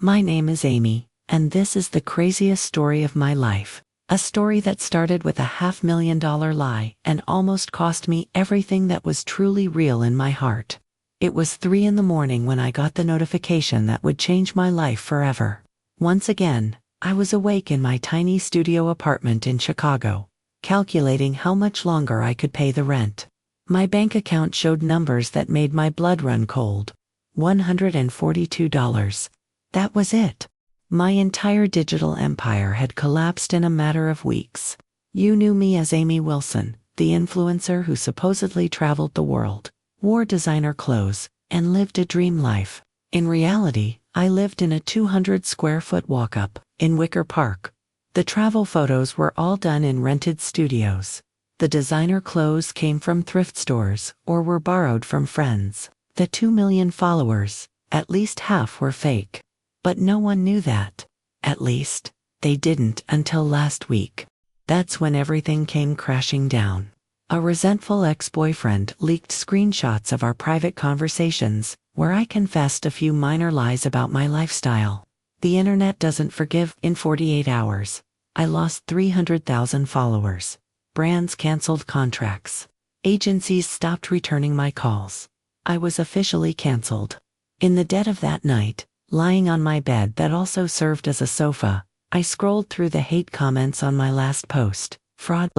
My name is Amy, and this is the craziest story of my life. A story that started with a $500,000 lie and almost cost me everything that was truly real in my heart. It was 3 in the morning when I got the notification that would change my life forever. Once again, I was awake in my tiny studio apartment in Chicago, calculating how much longer I could pay the rent. My bank account showed numbers that made my blood run cold. $142. That was it. My entire digital empire had collapsed in a matter of weeks. You knew me as Amy Wilson, the influencer who supposedly traveled the world, wore designer clothes, and lived a dream life. In reality, I lived in a 200-square-foot walk-up in Wicker Park. The travel photos were all done in rented studios. The designer clothes came from thrift stores or were borrowed from friends. The 2 million followers, at least half were fake. But no one knew that. At least, they didn't until last week. That's when everything came crashing down. A resentful ex-boyfriend leaked screenshots of our private conversations, where I confessed a few minor lies about my lifestyle. The internet doesn't forgive. In 48 hours, I lost 300,000 followers. Brands canceled contracts. Agencies stopped returning my calls. I was officially canceled. In the dead of that night, lying on my bed that also served as a sofa, I scrolled through the hate comments on my last post. Fraud,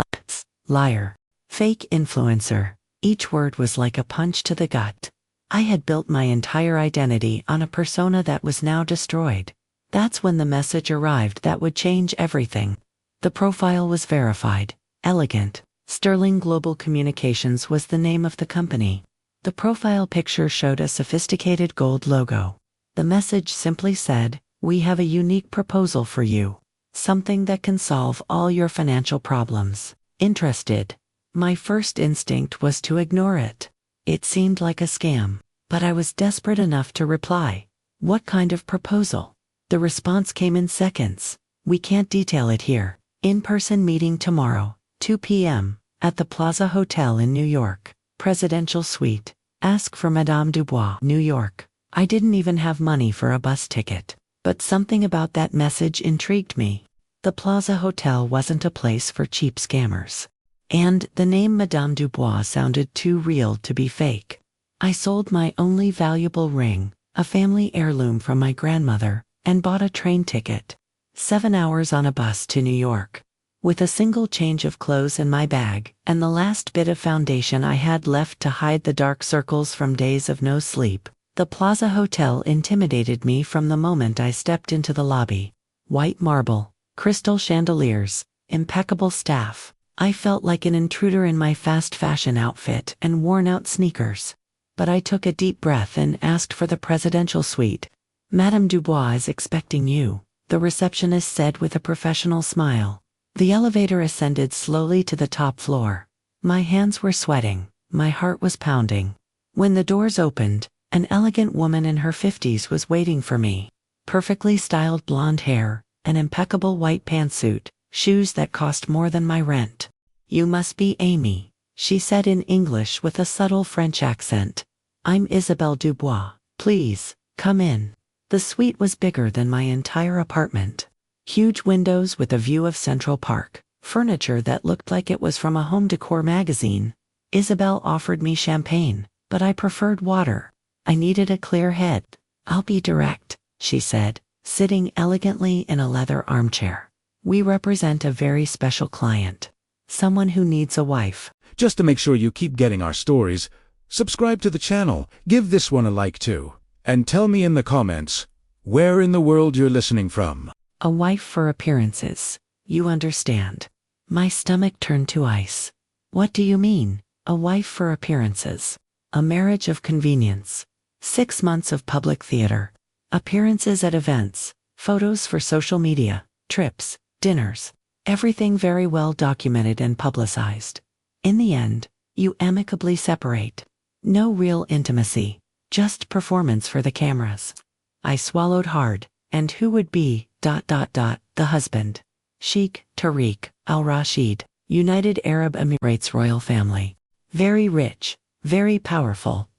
liar, fake influencer. Each word was like a punch to the gut. I had built my entire identity on a persona that was now destroyed. That's when the message arrived that would change everything. The profile was verified. Elegant. Sterling Global Communications was the name of the company. The profile picture showed a sophisticated gold logo. The message simply said, "We have a unique proposal for you. Something that can solve all your financial problems. Interested?" My first instinct was to ignore it. It seemed like a scam, but I was desperate enough to reply. "What kind of proposal?" The response came in seconds. "We can't detail it here. In-person meeting tomorrow, 2 p.m., at the Plaza Hotel in New York. Presidential suite. Ask for Madame Dubois, New York." I didn't even have money for a bus ticket, but something about that message intrigued me. The Plaza Hotel wasn't a place for cheap scammers. And the name Madame Dubois sounded too real to be fake. I sold my only valuable ring, a family heirloom from my grandmother, and bought a train ticket. 7 hours on a bus to New York. With a single change of clothes in my bag, and the last bit of foundation I had left to hide the dark circles from days of no sleep, the Plaza Hotel intimidated me from the moment I stepped into the lobby. White marble, crystal chandeliers, impeccable staff. I felt like an intruder in my fast fashion outfit and worn-out sneakers. But I took a deep breath and asked for the presidential suite. "Madame Dubois is expecting you," the receptionist said with a professional smile. The elevator ascended slowly to the top floor. My hands were sweating, my heart was pounding. When the doors opened, an elegant woman in her 50s was waiting for me. Perfectly styled blonde hair, an impeccable white pantsuit, shoes that cost more than my rent. "You must be Amy," she said in English with a subtle French accent. "I'm Isabelle Dubois. Please, come in." The suite was bigger than my entire apartment. Huge windows with a view of Central Park, furniture that looked like it was from a home decor magazine. Isabelle offered me champagne, but I preferred water. I needed a clear head. "I'll be direct," she said, sitting elegantly in a leather armchair. "We represent a very special client. Someone who needs a wife." Just to make sure you keep getting our stories, subscribe to the channel, give this one a like too, and tell me in the comments where in the world you're listening from. A wife for appearances. You understand. My stomach turned to ice. "What do you mean, a wife for appearances?" "A marriage of convenience. 6 months of public theater. Appearances at events, photos for social media, trips, dinners. Everything very well documented and publicized. In the end, you amicably separate. No real intimacy, just performance for the cameras." I swallowed hard. And who would be, the husband? Sheikh Tariq Al-Rashid, United Arab Emirates royal family. Very rich, very powerful,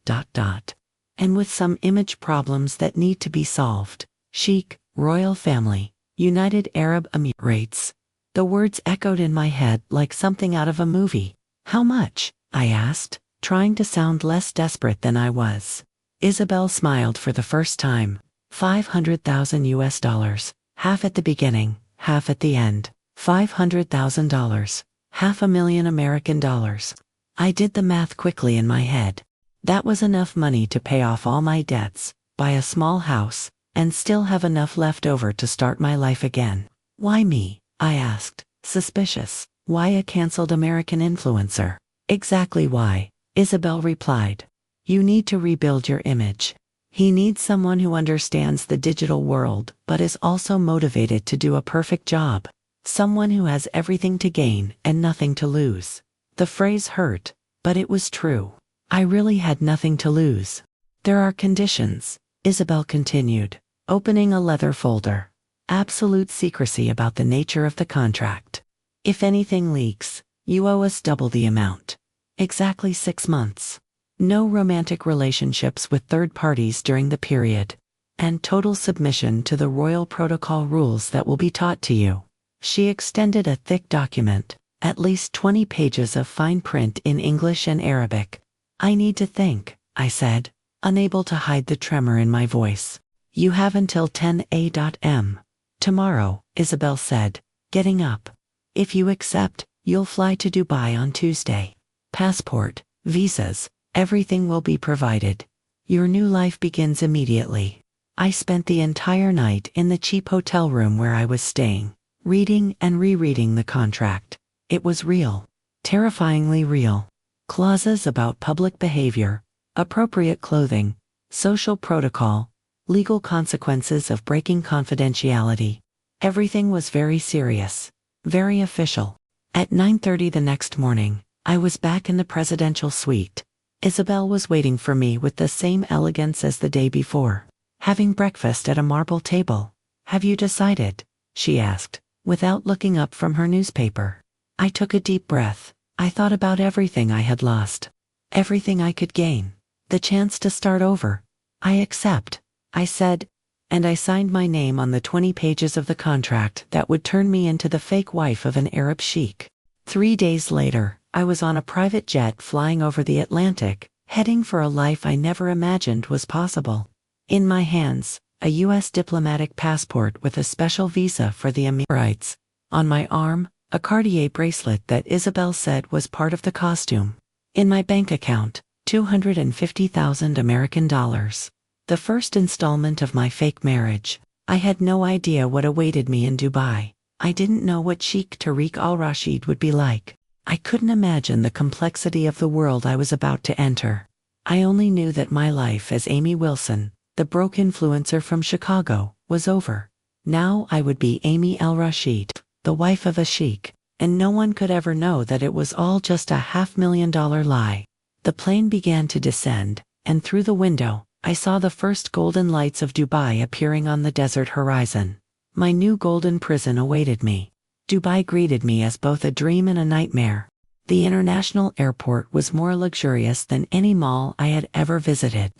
and with some image problems that need to be solved. Sheikh, royal family, United Arab Emirates. The words echoed in my head like something out of a movie. How much? I asked, trying to sound less desperate than I was. Isabel smiled for the first time. 500,000 US dollars, half at the beginning, half at the end. $500,000, $500,000 American dollars. I did the math quickly in my head. That was enough money to pay off all my debts, buy a small house, and still have enough left over to start my life again. Why me? I asked, suspicious. Why a cancelled American influencer? Exactly why, Isabel replied. You need to rebuild your image. He needs someone who understands the digital world but is also motivated to do a perfect job. Someone who has everything to gain and nothing to lose. The phrase hurt, but it was true. I really had nothing to lose. There are conditions, Isabel continued, opening a leather folder. Absolute secrecy about the nature of the contract. If anything leaks, you owe us double the amount. Exactly 6 months. No romantic relationships with third parties during the period. And total submission to the royal protocol rules that will be taught to you. She extended a thick document, at least 20 pages of fine print in English and Arabic. I need to think, I said, unable to hide the tremor in my voice. You have until 10 a.m. Tomorrow, Isabel said, getting up. If you accept, you'll fly to Dubai on Tuesday. Passport, visas, everything will be provided. Your new life begins immediately. I spent the entire night in the cheap hotel room where I was staying, reading and rereading the contract. It was real. Terrifyingly real. Clauses about public behavior, appropriate clothing, social protocol, legal consequences of breaking confidentiality. Everything was very serious, very official. At 9:30 the next morning, I was back in the presidential suite. Isabel was waiting for me with the same elegance as the day before. Having breakfast at a marble table. Have you decided? She asked, without looking up from her newspaper. I took a deep breath. I thought about everything I had lost. Everything I could gain. The chance to start over. I accept, I said, and I signed my name on the 20 pages of the contract that would turn me into the fake wife of an Arab sheikh. 3 days later, I was on a private jet flying over the Atlantic, heading for a life I never imagined was possible. In my hands, a U.S. diplomatic passport with a special visa for the Emirates. On my arm, a Cartier bracelet that Isabel said was part of the costume. In my bank account, 250,000 American dollars. The first installment of my fake marriage. I had no idea what awaited me in Dubai. I didn't know what Sheikh Tariq al-Rashid would be like. I couldn't imagine the complexity of the world I was about to enter. I only knew that my life as Amy Wilson, the broke influencer from Chicago, was over. Now I would be Amy al-Rashid, the wife of a sheikh, and no one could ever know that it was all just a $500,000 lie. The plane began to descend, and through the window, I saw the first golden lights of Dubai appearing on the desert horizon. My new golden prison awaited me. Dubai greeted me as both a dream and a nightmare. The international airport was more luxurious than any mall I had ever visited.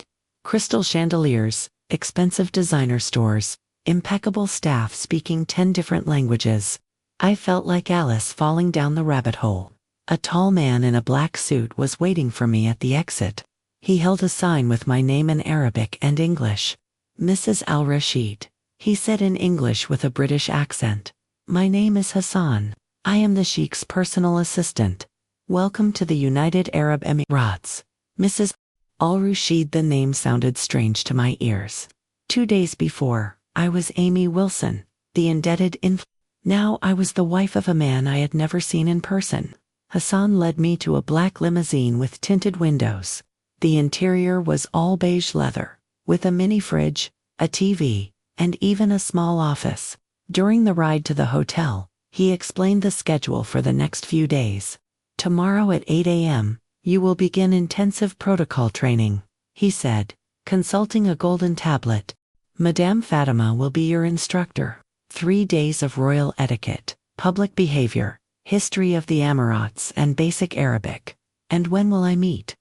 Crystal chandeliers, expensive designer stores, impeccable staff speaking 10 different languages. I felt like Alice falling down the rabbit hole. A tall man in a black suit was waiting for me at the exit. He held a sign with my name in Arabic and English. Mrs. Al-Rashid, he said in English with a British accent. My name is Hassan. I am the Sheikh's personal assistant. Welcome to the United Arab Emirates. Mrs. Al-Rashid. The name sounded strange to my ears. 2 days before, I was Amy Wilson, the indebted Now I was the wife of a man I had never seen in person. Hassan led me to a black limousine with tinted windows. The interior was all beige leather, with a mini fridge, a TV, and even a small office. During the ride to the hotel, he explained the schedule for the next few days. Tomorrow at 8 a.m., you will begin intensive protocol training, he said, consulting a golden tablet. Madame Fatima will be your instructor. 3 days of royal etiquette, public behavior, history of the Emirates and basic Arabic. And when will I meet, ...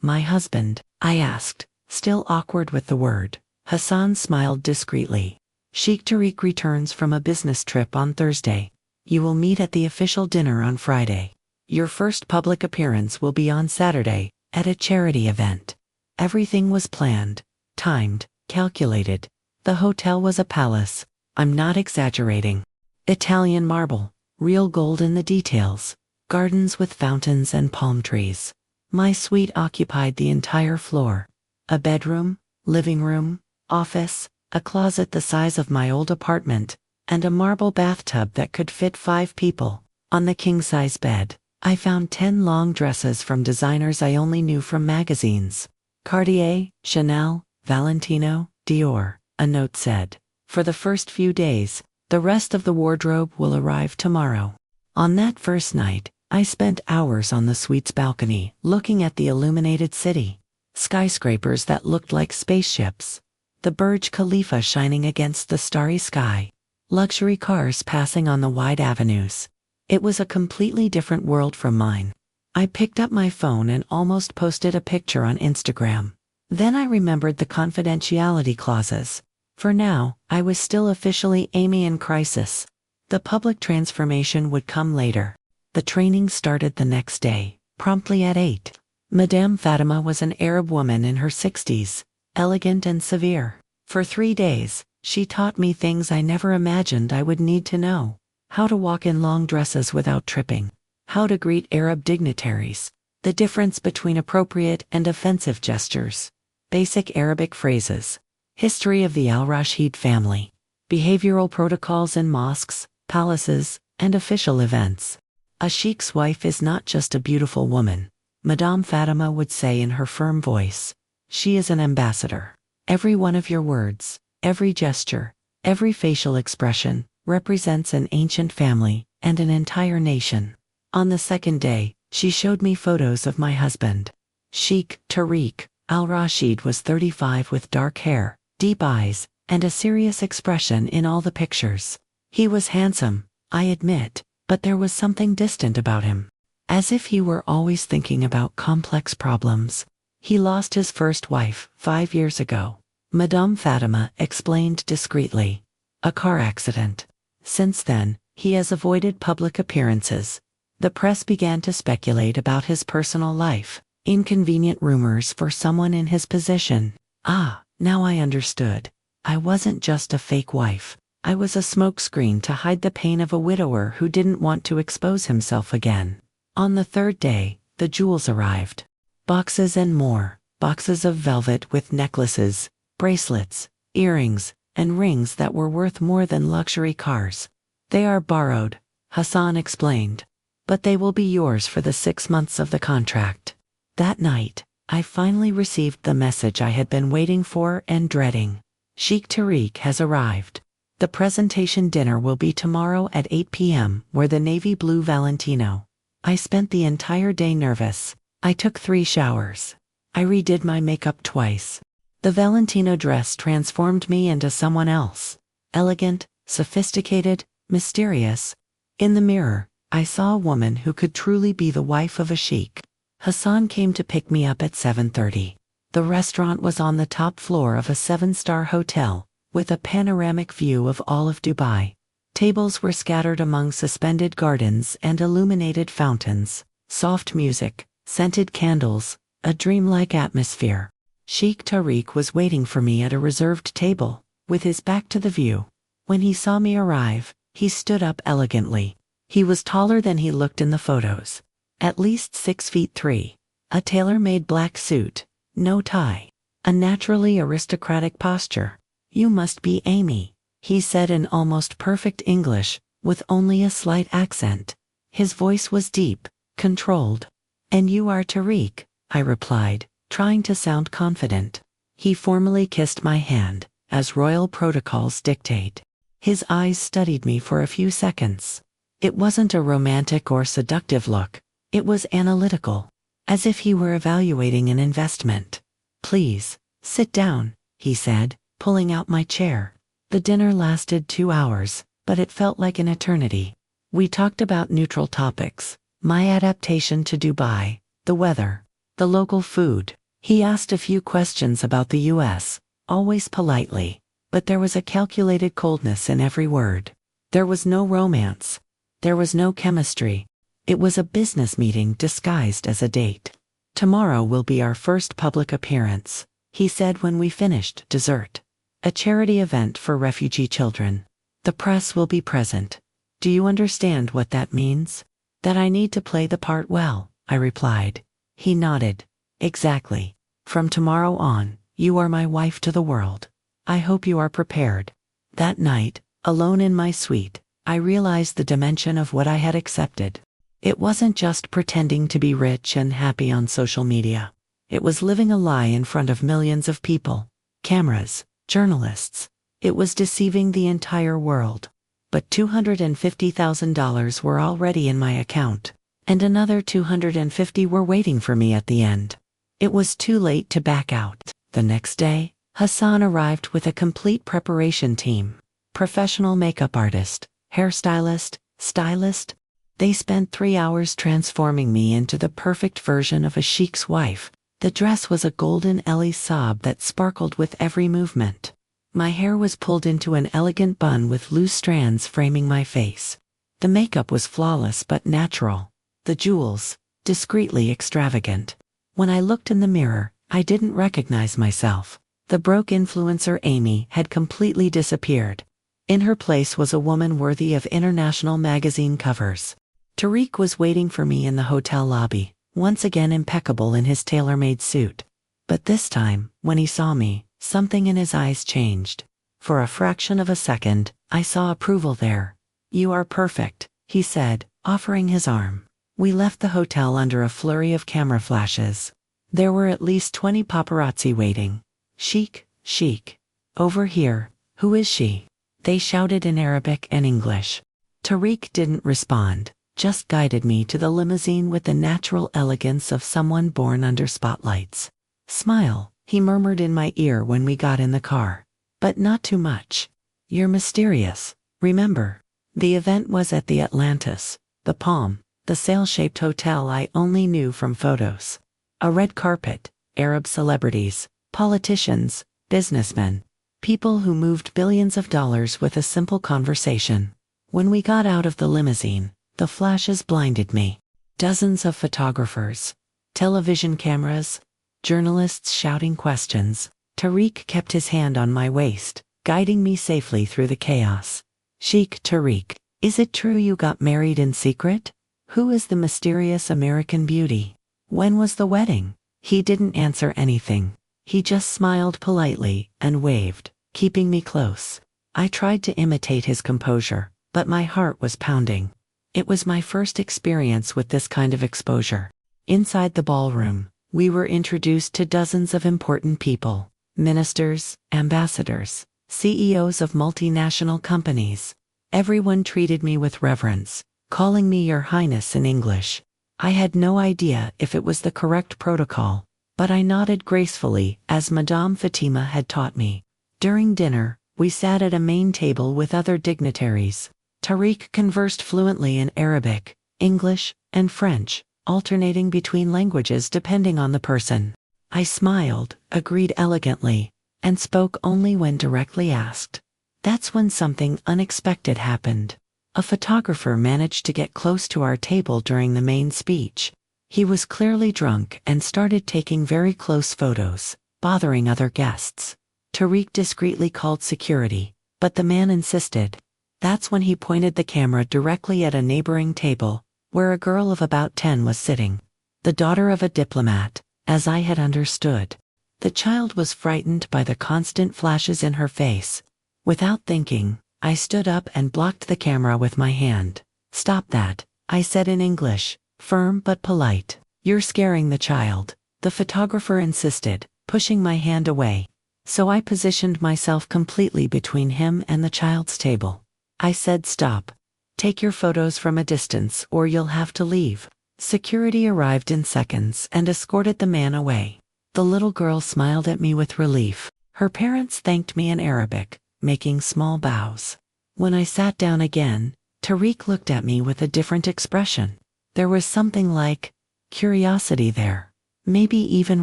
my husband? I asked, still awkward with the word. Hassan smiled discreetly. Sheikh Tariq returns from a business trip on Thursday. You will meet at the official dinner on Friday. Your first public appearance will be on Saturday, at a charity event. Everything was planned, timed, calculated. The hotel was a palace. I'm not exaggerating. Italian marble, real gold in the details, gardens with fountains and palm trees. My suite occupied the entire floor. A bedroom, living room, office, a closet the size of my old apartment, and a marble bathtub that could fit 5 people. On the king-size bed, I found 10 long dresses from designers I only knew from magazines. Cartier, Chanel, Valentino, Dior, a note said. For the first few days, the rest of the wardrobe will arrive tomorrow. On that first night, I spent hours on the suite's balcony, looking at the illuminated city. Skyscrapers that looked like spaceships. The Burj Khalifa shining against the starry sky. Luxury cars passing on the wide avenues. It was a completely different world from mine. I picked up my phone and almost posted a picture on Instagram. Then I remembered the confidentiality clauses. For now, I was still officially Amy in crisis. The public transformation would come later. The training started the next day, promptly at 8. Madame Fatima was an Arab woman in her 60s, elegant and severe. For 3 days, she taught me things I never imagined I would need to know. How to walk in long dresses without tripping. How to greet Arab dignitaries. The difference between appropriate and offensive gestures. Basic Arabic phrases. History of the Al-Rashid family. Behavioral protocols in mosques, palaces, and official events. A sheikh's wife is not just a beautiful woman, Madame Fatima would say in her firm voice. She is an ambassador. Every one of your words, every gesture, every facial expression, represents an ancient family and an entire nation. On the second day, she showed me photos of my husband. Sheikh Tariq Al-Rashid was 35 with dark hair, deep eyes, and a serious expression in all the pictures. He was handsome, I admit, but there was something distant about him. As if he were always thinking about complex problems. He lost his first wife 5 years ago. Madame Fatima explained discreetly. A car accident. Since then, he has avoided public appearances. The press began to speculate about his personal life. Inconvenient rumors for someone in his position. Ah, now I understood. I wasn't just a fake wife. I was a smokescreen to hide the pain of a widower who didn't want to expose himself again. On the third day, the jewels arrived. Boxes and more. Boxes of velvet with necklaces, bracelets, earrings, and rings that were worth more than luxury cars. They are borrowed, Hassan explained. But they will be yours for the 6 months of the contract. That night, I finally received the message I had been waiting for and dreading. Sheikh Tariq has arrived. The presentation dinner will be tomorrow at 8 p.m. where the navy blue Valentino. I spent the entire day nervous. I took 3 showers. I redid my makeup twice. The Valentino dress transformed me into someone else. Elegant, sophisticated, mysterious. In the mirror, I saw a woman who could truly be the wife of a sheikh. Hassan came to pick me up at 7:30. The restaurant was on the top floor of a 7-star hotel, with a panoramic view of all of Dubai. Tables were scattered among suspended gardens and illuminated fountains. Soft music, scented candles, a dreamlike atmosphere. Sheikh Tariq was waiting for me at a reserved table, with his back to the view. When he saw me arrive, he stood up elegantly. He was taller than he looked in the photos. At least 6'3". A tailor-made black suit, no tie. A naturally aristocratic posture. You must be Amy, he said in almost perfect English, with only a slight accent. His voice was deep, controlled. And you are Tariq, I replied, trying to sound confident. He formally kissed my hand, as royal protocols dictate. His eyes studied me for a few seconds. It wasn't a romantic or seductive look. It was analytical, as if he were evaluating an investment. Please, sit down, he said, pulling out my chair. The dinner lasted 2 hours, but it felt like an eternity. We talked about neutral topics, my adaptation to Dubai, the weather, the local food. He asked a few questions about the US, always politely, but there was a calculated coldness in every word. There was no romance. There was no chemistry. It was a business meeting disguised as a date. "Tomorrow will be our first public appearance," he said when we finished dessert. "A charity event for refugee children. The press will be present. Do you understand what that means?" "That I need to play the part well," I replied. He nodded. "Exactly. From tomorrow on, you are my wife to the world. I hope you are prepared." That night, alone in my suite, I realized the dimension of what I had accepted. It wasn't just pretending to be rich and happy on social media. It was living a lie in front of millions of people, cameras, journalists. It was deceiving the entire world. But $250,000 were already in my account, and another 250 were waiting for me at the end. It was too late to back out. The next day, Hassan arrived with a complete preparation team. Professional makeup artist, hairstylist, stylist. They spent 3 hours transforming me into the perfect version of a Sheikh's wife. The dress was a golden Elie Saab that sparkled with every movement. My hair was pulled into an elegant bun with loose strands framing my face. The makeup was flawless but natural. The jewels, discreetly extravagant. When I looked in the mirror, I didn't recognize myself. The broke influencer Amy had completely disappeared. In her place was a woman worthy of international magazine covers. Tariq was waiting for me in the hotel lobby, once again impeccable in his tailor-made suit. But this time, when he saw me, something in his eyes changed. For a fraction of a second, I saw approval there. "You are perfect," he said, offering his arm. We left the hotel under a flurry of camera flashes. There were at least 20 paparazzi waiting. "Sheikh, Sheikh. Over here, who is she?" They shouted in Arabic and English. Tariq didn't respond, just guided me to the limousine with the natural elegance of someone born under spotlights. "Smile," he murmured in my ear when we got in the car. "But not too much. You're mysterious, remember?" The event was at the Atlantis, the Palm, the sail-shaped hotel I only knew from photos. A red carpet, Arab celebrities, politicians, businessmen, people who moved billions of dollars with a simple conversation. When we got out of the limousine, the flashes blinded me. Dozens of photographers, television cameras, journalists shouting questions. Tariq kept his hand on my waist, guiding me safely through the chaos. "Sheikh Tariq, is it true you got married in secret? Who is the mysterious American beauty? When was the wedding?" He didn't answer anything. He just smiled politely and waved, keeping me close. I tried to imitate his composure, but my heart was pounding. It was my first experience with this kind of exposure. Inside the ballroom, we were introduced to dozens of important people, ministers, ambassadors, CEOs of multinational companies. Everyone treated me with reverence, calling me Your Highness in English. I had no idea if it was the correct protocol, but I nodded gracefully as Madame Fatima had taught me. During dinner, we sat at a main table with other dignitaries. Tariq conversed fluently in Arabic, English, and French, alternating between languages depending on the person. I smiled, agreed elegantly, and spoke only when directly asked. That's when something unexpected happened. A photographer managed to get close to our table during the main speech. He was clearly drunk and started taking very close photos, bothering other guests. Tariq discreetly called security, but the man insisted. That's when he pointed the camera directly at a neighboring table, where a girl of about 10 was sitting. The daughter of a diplomat, as I had understood. The child was frightened by the constant flashes in her face. Without thinking, I stood up and blocked the camera with my hand. "Stop that," I said in English, firm but polite. "You're scaring the child," the photographer insisted, pushing my hand away. So I positioned myself completely between him and the child's table. I said, "Stop. Take your photos from a distance or you'll have to leave." Security arrived in seconds and escorted the man away. The little girl smiled at me with relief. Her parents thanked me in Arabic, making small bows. When I sat down again, Tariq looked at me with a different expression. There was something like curiosity there, maybe even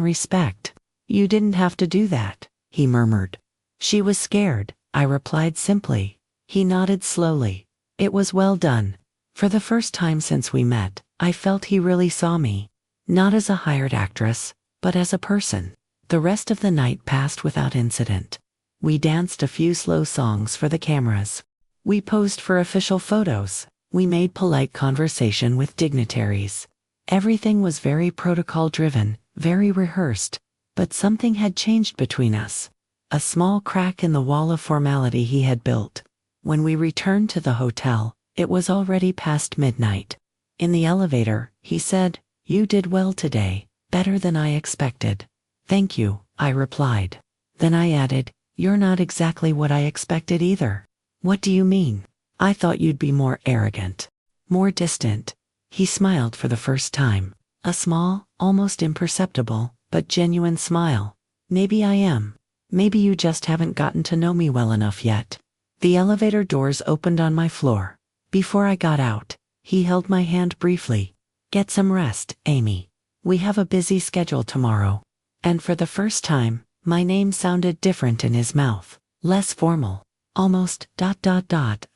respect. "You didn't have to do that," he murmured. She was scared, I replied simply. He nodded slowly. It was well done. For the first time since we met, I felt he really saw me. Not as a hired actress, but as a person. The rest of the night passed without incident. We danced a few slow songs for the cameras. We posed for official photos. We made polite conversation with dignitaries. Everything was very protocol-driven, very rehearsed. But something had changed between us. A small crack in the wall of formality he had built. When we returned to the hotel, it was already past midnight. In the elevator, he said, "You did well today, better than I expected." "Thank you," I replied. Then I added, "You're not exactly what I expected either." "What do you mean?" "I thought you'd be more arrogant, more distant." He smiled for the first time. A small, almost imperceptible, but genuine smile. "Maybe I am. Maybe you just haven't gotten to know me well enough yet." The elevator doors opened on my floor. Before I got out, he held my hand briefly. "Get some rest, Amy. We have a busy schedule tomorrow." And for the first time, my name sounded different in his mouth. Less formal. Almost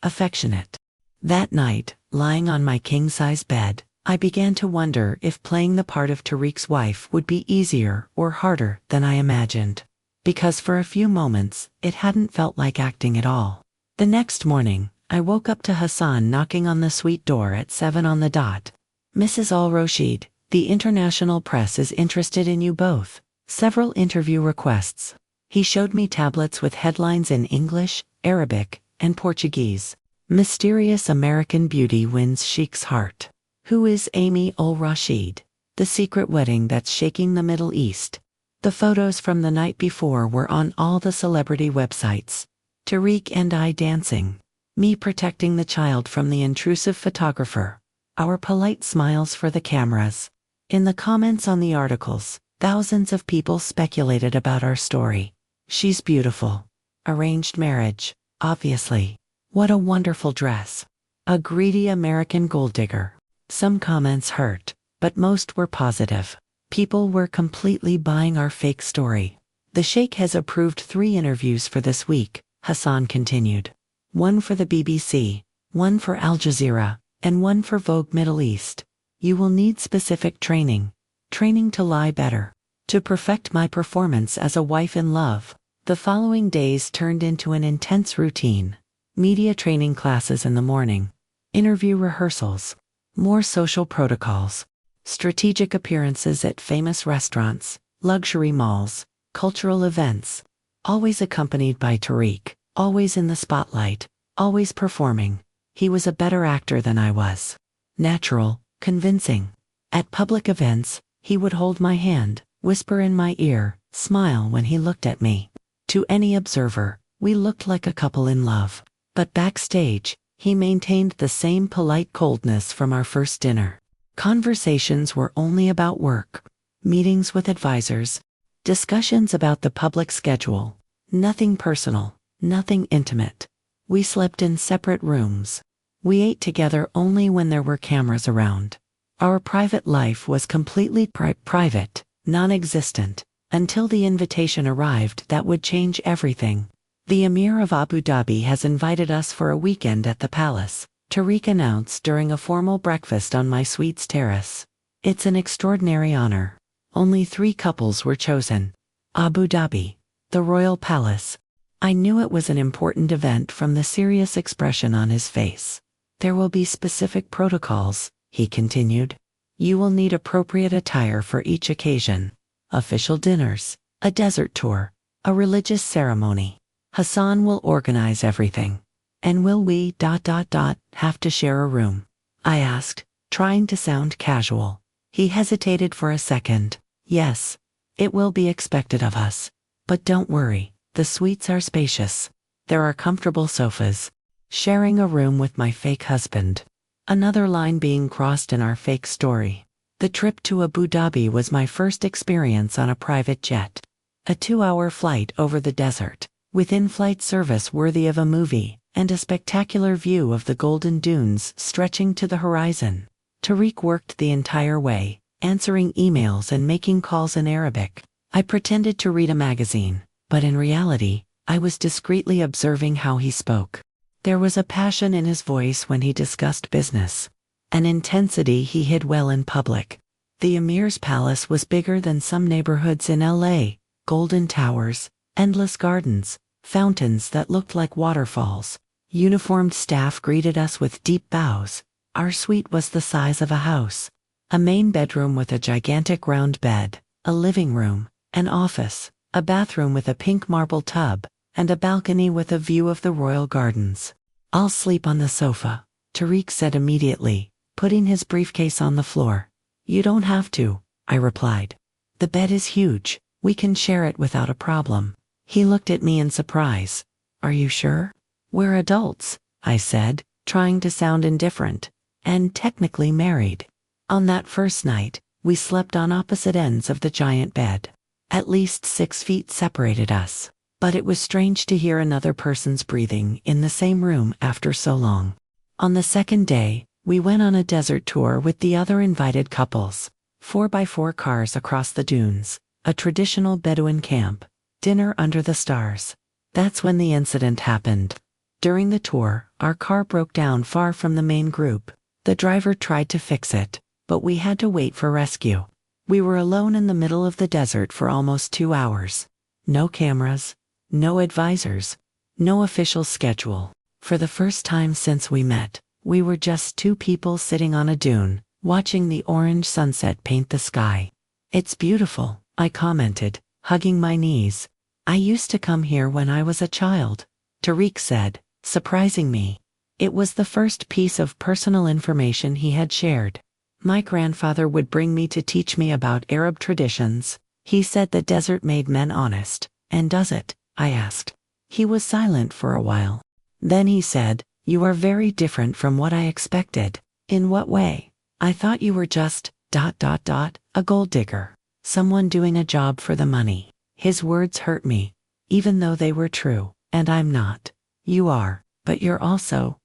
affectionate. That night, lying on my king-size bed, I began to wonder if playing the part of Tariq's wife would be easier or harder than I imagined. Because for a few moments, it hadn't felt like acting at all. The next morning, I woke up to Hassan knocking on the suite door at 7 on the dot. "Mrs. Al-Rashid, the international press is interested in you both. Several interview requests." He showed me tablets with headlines in English, Arabic, and Portuguese. "Mysterious American beauty wins Sheikh's heart. Who is Amy Al-Rashid? The secret wedding that's shaking the Middle East." The photos from the night before were on all the celebrity websites. Tariq and I dancing. Me protecting the child from the intrusive photographer. Our polite smiles for the cameras. In the comments on the articles, thousands of people speculated about our story. "She's beautiful. Arranged marriage, obviously. What a wonderful dress. A greedy American gold digger." Some comments hurt, but most were positive. People were completely buying our fake story. "The Sheikh has approved 3 interviews for this week," Hassan continued. "One for the BBC, one for Al Jazeera, and one for Vogue Middle East. You will need specific training. Training to lie better. To perfect my performance as a wife in love." The following days turned into an intense routine. Media training classes in the morning. Interview rehearsals. More social protocols. Strategic appearances at famous restaurants, luxury malls, cultural events. Always accompanied by Tariq, always in the spotlight, always performing. He was a better actor than I was. Natural, convincing. At public events, he would hold my hand, whisper in my ear, smile when he looked at me. To any observer, we looked like a couple in love. But backstage, he maintained the same polite coldness from our first dinner. Conversations were only about work. Meetings with advisors. Discussions about the public schedule. Nothing personal, nothing intimate. We slept in separate rooms. We ate together only when there were cameras around. Our private life was completely private, non-existent, until the invitation arrived that would change everything. "The Emir of Abu Dhabi has invited us for a weekend at the palace," Tariq announced during a formal breakfast on my suite's terrace. "It's an extraordinary honor. Only 3 couples were chosen. Abu Dhabi, the royal palace." I knew it was an important event from the serious expression on his face. "There will be specific protocols," he continued. "You will need appropriate attire for each occasion. Official dinners, a desert tour, a religious ceremony. Hassan will organize everything." "And will we have to share a room?" I asked, trying to sound casual. He hesitated for a second. "Yes, it will be expected of us. But don't worry, the suites are spacious. There are comfortable sofas. Sharing a room with my fake husband." Another line being crossed in our fake story. The trip to Abu Dhabi was my first experience on a private jet. A 2-hour flight over the desert, with in-flight service worthy of a movie, and a spectacular view of the golden dunes stretching to the horizon. Tariq worked the entire way, answering emails and making calls in Arabic. I pretended to read a magazine. But in reality, I was discreetly observing how he spoke. There was a passion in his voice when he discussed business, an intensity he hid well in public. The Emir's palace was bigger than some neighborhoods in LA, golden towers, endless gardens, fountains that looked like waterfalls. Uniformed staff greeted us with deep bows. Our suite was the size of a house. A main bedroom with a gigantic round bed, a living room, an office, a bathroom with a pink marble tub, and a balcony with a view of the royal gardens. "I'll sleep on the sofa," Tariq said immediately, putting his briefcase on the floor. "You don't have to," I replied. "The bed is huge. We can share it without a problem." He looked at me in surprise. "Are you sure?" "We're adults," I said, trying to sound indifferent, "and technically married." On that first night, we slept on opposite ends of the giant bed. At least 6 feet separated us. But it was strange to hear another person's breathing in the same room after so long. On the second day, we went on a desert tour with the other invited couples. 4x4 cars across the dunes, a traditional Bedouin camp, dinner under the stars. That's when the incident happened. During the tour, our car broke down far from the main group. The driver tried to fix it, but we had to wait for rescue. We were alone in the middle of the desert for almost 2 hours. No cameras, no advisors, no official schedule. For the first time since we met, we were just 2 people sitting on a dune, watching the orange sunset paint the sky. "It's beautiful," I commented, hugging my knees. "I used to come here when I was a child," Tariq said, surprising me. It was the first piece of personal information he had shared. "My grandfather would bring me to teach me about Arab traditions. He said the desert made men honest." "And does it?" I asked. He was silent for a while. Then he said, "You are very different from what I expected." "In what way?" "I thought you were just ... a gold digger. Someone doing a job for the money." His words hurt me, even though they were true. "And I'm not." "You are, but you're also ...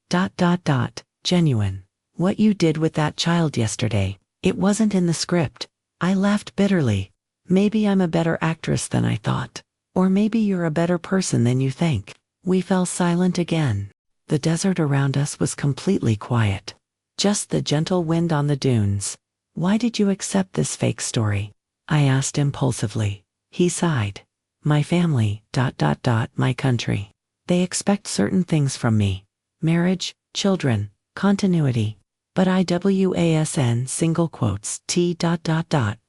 genuine. What you did with that child yesterday, it wasn't in the script." I laughed bitterly. "Maybe I'm a better actress than I thought. Or maybe you're a better person than you think." We fell silent again. The desert around us was completely quiet. Just the gentle wind on the dunes. "Why did you accept this fake story?" I asked impulsively. He sighed. "My family, my country. They expect certain things from me. Marriage, children, continuity. But IWASN single quotes T ...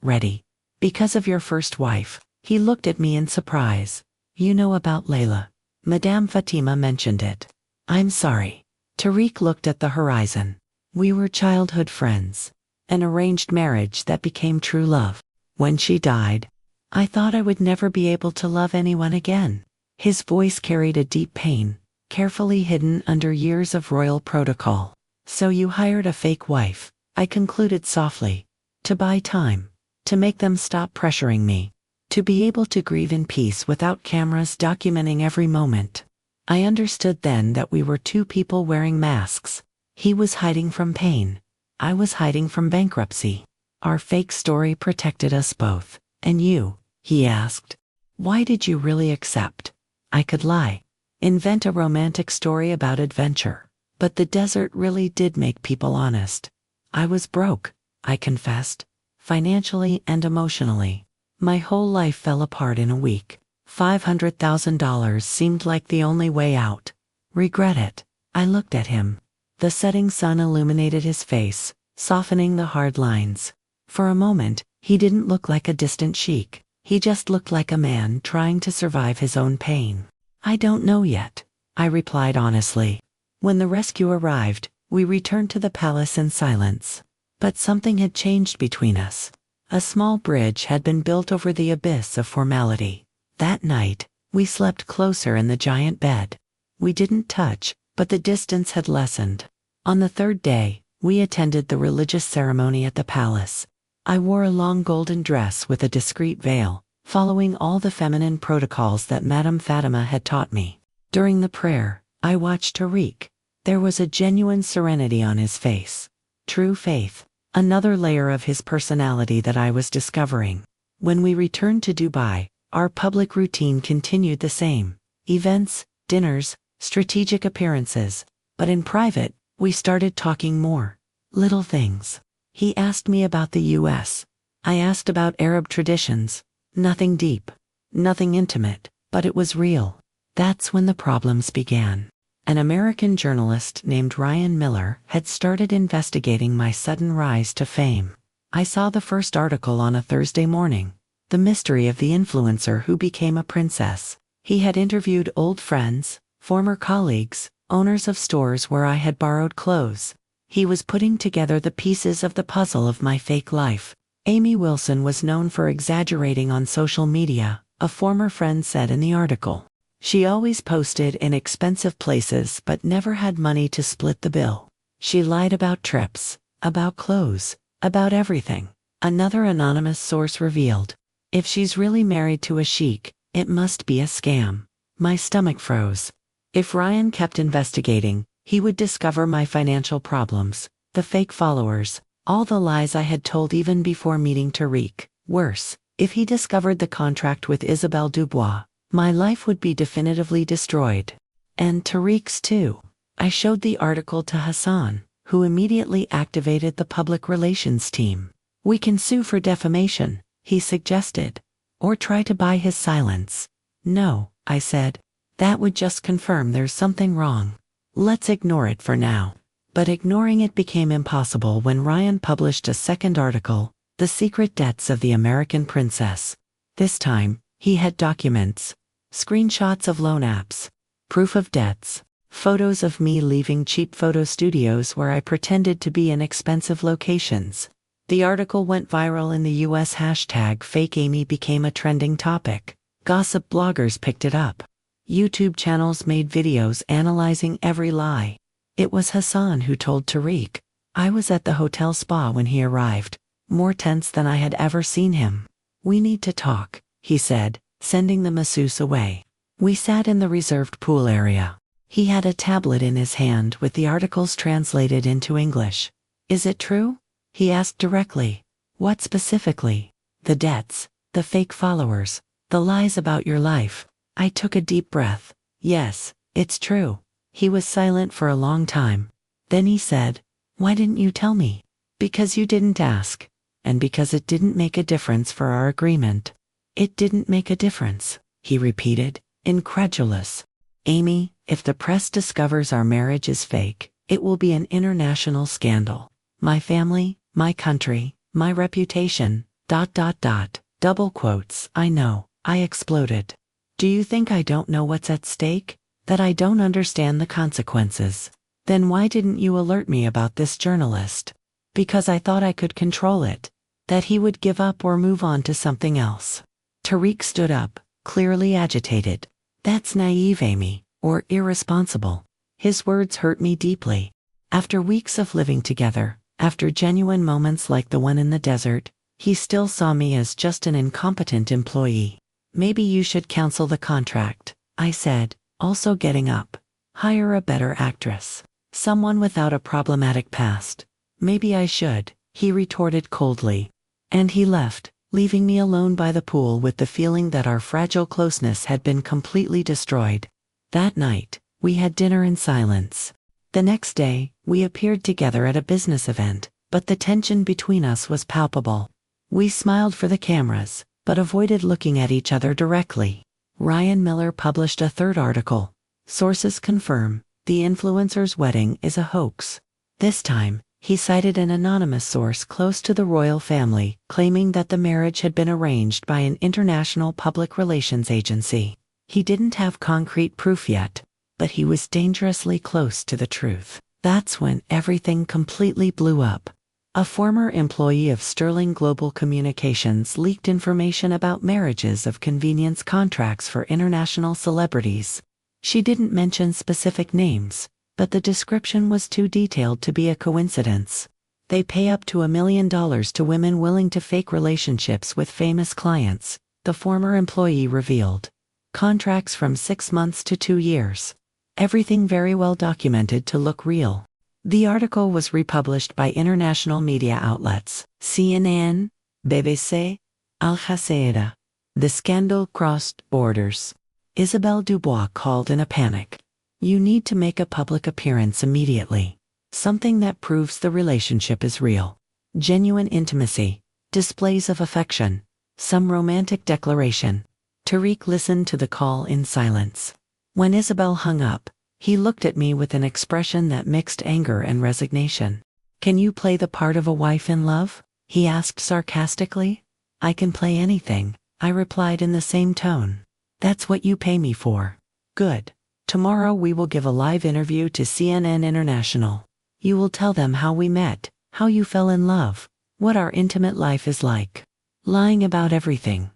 ready. Because of your first wife." He looked at me in surprise. "You know about Layla. Madame Fatima mentioned it." "I'm sorry." Tariq looked at the horizon. "We were childhood friends. An arranged marriage that became true love. When she died, I thought I would never be able to love anyone again." His voice carried a deep pain, carefully hidden under years of royal protocol. "So you hired a fake wife," I concluded softly. "To buy time. To make them stop pressuring me. To be able to grieve in peace without cameras documenting every moment." I understood then that we were 2 people wearing masks. He was hiding from pain. I was hiding from bankruptcy. Our fake story protected us both. "And you?" he asked. "Why did you really accept?" I could lie. Invent a romantic story about adventure. But the desert really did make people honest. I was broke, I confessed, financially and emotionally. My whole life fell apart in a week. $500,000 seemed like the only way out. "Regret it?" I looked at him. The setting sun illuminated his face, softening the hard lines. For a moment, he didn't look like a distant sheik. He just looked like a man trying to survive his own pain. "I don't know yet," I replied honestly. When the rescue arrived, we returned to the palace in silence. But something had changed between us. A small bridge had been built over the abyss of formality. That night, we slept closer in the giant bed. We didn't touch, but the distance had lessened. On the 3rd day, we attended the religious ceremony at the palace. I wore a long golden dress with a discreet veil, following all the feminine protocols that Madame Fatima had taught me. During the prayer, I watched Tariq. There was a genuine serenity on his face. True faith, another layer of his personality that I was discovering. When we returned to Dubai, Our public routine continued the same. Events, dinners, strategic appearances. But in private, we started talking more. Little things. He asked me about the U.S. I asked about Arab traditions. Nothing deep. Nothing intimate, but it was real. That's when the problems began. An American journalist named Ryan Miller had started investigating my sudden rise to fame. I saw the first article on a Thursday morning. The mystery of the influencer who became a princess. He had interviewed old friends, former colleagues, owners of stores where I had borrowed clothes. He was putting together the pieces of the puzzle of my fake life. Amy Wilson was known for exaggerating on social media, a former friend said in the article. She always posted in expensive places but never had money to split the bill. She lied about trips, about clothes, about everything. Another anonymous source revealed. If she's really married to a sheikh, it must be a scam. My stomach froze. If Ryan kept investigating, he would discover my financial problems, the fake followers, all the lies I had told even before meeting Tariq. Worse, if he discovered the contract with Isabelle Dubois, my life would be definitively destroyed. And Tariq's too. I showed the article to Hassan, who immediately activated the public relations team. We can sue for defamation, he suggested. Or try to buy his silence. No, I said. That would just confirm there's something wrong. Let's ignore it for now. But ignoring it became impossible when Ryan published a second article, The Secret Debts of the American Princess. This time, he had documents, screenshots of loan apps, proof of debts, photos of me leaving cheap photo studios where I pretended to be in expensive locations. The article went viral in the US. #FakeAmy became a trending topic. Gossip bloggers picked it up. YouTube channels made videos analyzing every lie. It was Hassan who told Tariq. I was at the hotel spa when he arrived, more tense than I had ever seen him. We need to talk, he said, sending the masseuse away. We sat in the reserved pool area. He had a tablet in his hand with the articles translated into English. Is it true? He asked directly. What specifically? The debts, the fake followers, the lies about your life. I took a deep breath. Yes, it's true. He was silent for a long time. Then he said, Why didn't you tell me? Because you didn't ask. And because it didn't make a difference for our agreement. It didn't make a difference, he repeated, incredulous. Amy, if the press discovers our marriage is fake, it will be an international scandal. My family, my country, my reputation, ... double quotes. I know, I exploded. Do you think I don't know what's at stake? That I don't understand the consequences? Then why didn't you alert me about this journalist? Because I thought I could control it. That he would give up or move on to something else. Tariq stood up, clearly agitated. That's naive, Amy, or irresponsible. His words hurt me deeply. After weeks of living together, after genuine moments like the one in the desert, he still saw me as just an incompetent employee. Maybe you should cancel the contract, I said, also getting up. Hire a better actress. Someone without a problematic past. Maybe I should, he retorted coldly. And he left, leaving me alone by the pool with the feeling that our fragile closeness had been completely destroyed. That night, we had dinner in silence. The next day, we appeared together at a business event, but the tension between us was palpable. We smiled for the cameras, but avoided looking at each other directly. Ryan Miller published a third article. Sources confirm, the influencer's wedding is a hoax. This time, he cited an anonymous source close to the royal family, claiming that the marriage had been arranged by an international public relations agency. He didn't have concrete proof yet, but he was dangerously close to the truth. That's when everything completely blew up. A former employee of Sterling Global Communications leaked information about marriages of convenience contracts for international celebrities. She didn't mention specific names, but the description was too detailed to be a coincidence. They pay up to $1 million to women willing to fake relationships with famous clients, the former employee revealed. Contracts from 6 months to 2 years. Everything very well documented to look real. The article was republished by international media outlets, CNN, BBC, Al Jazeera. The scandal crossed borders. Isabelle Dubois called in a panic. You need to make a public appearance immediately. Something that proves the relationship is real. Genuine intimacy, displays of affection, some romantic declaration. Tariq listened to the call in silence. When Isabelle hung up, he looked at me with an expression that mixed anger and resignation. Can you play the part of a wife in love? He asked sarcastically. I can play anything, I replied in the same tone. That's what you pay me for. Good. Tomorrow we will give a live interview to CNN International. You will tell them how we met, how you fell in love, what our intimate life is like. Lying about everything,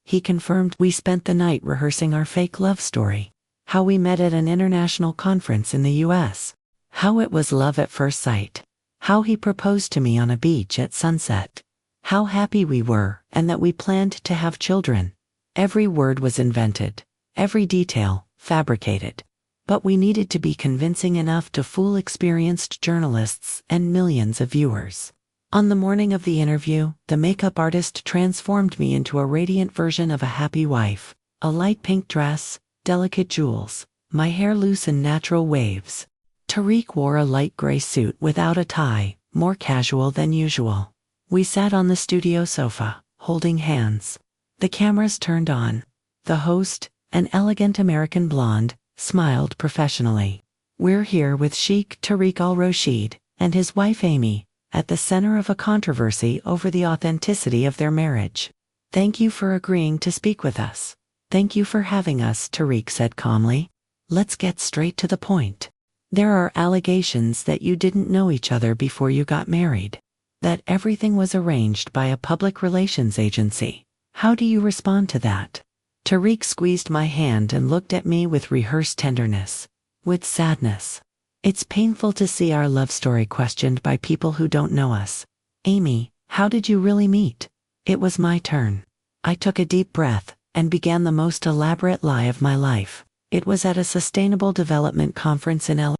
he confirmed. We spent the night rehearsing our fake love story. How we met at an international conference in the US. How it was love at first sight. How he proposed to me on a beach at sunset. How happy we were and that we planned to have children. Every word was invented, every detail fabricated. But we needed to be convincing enough to fool experienced journalists and millions of viewers. On the morning of the interview, the makeup artist transformed me into a radiant version of a happy wife. A light pink dress, delicate jewels, my hair loose in natural waves. Tariq wore a light gray suit without a tie, more casual than usual. We sat on the studio sofa, holding hands. The cameras turned on. The host, an elegant American blonde, smiled professionally. We're here with Sheikh Tariq al-Rashid and his wife Amy, at the center of a controversy over the authenticity of their marriage. Thank you for agreeing to speak with us. Thank you for having us, Tariq said calmly. Let's get straight to the point. There are allegations that you didn't know each other before you got married. That everything was arranged by a public relations agency. How do you respond to that? Tariq squeezed my hand and looked at me with rehearsed tenderness, with sadness. It's painful to see our love story questioned by people who don't know us. Amy, how did you really meet? It was my turn. I took a deep breath and began the most elaborate lie of my life. It was at a sustainable development conference in LA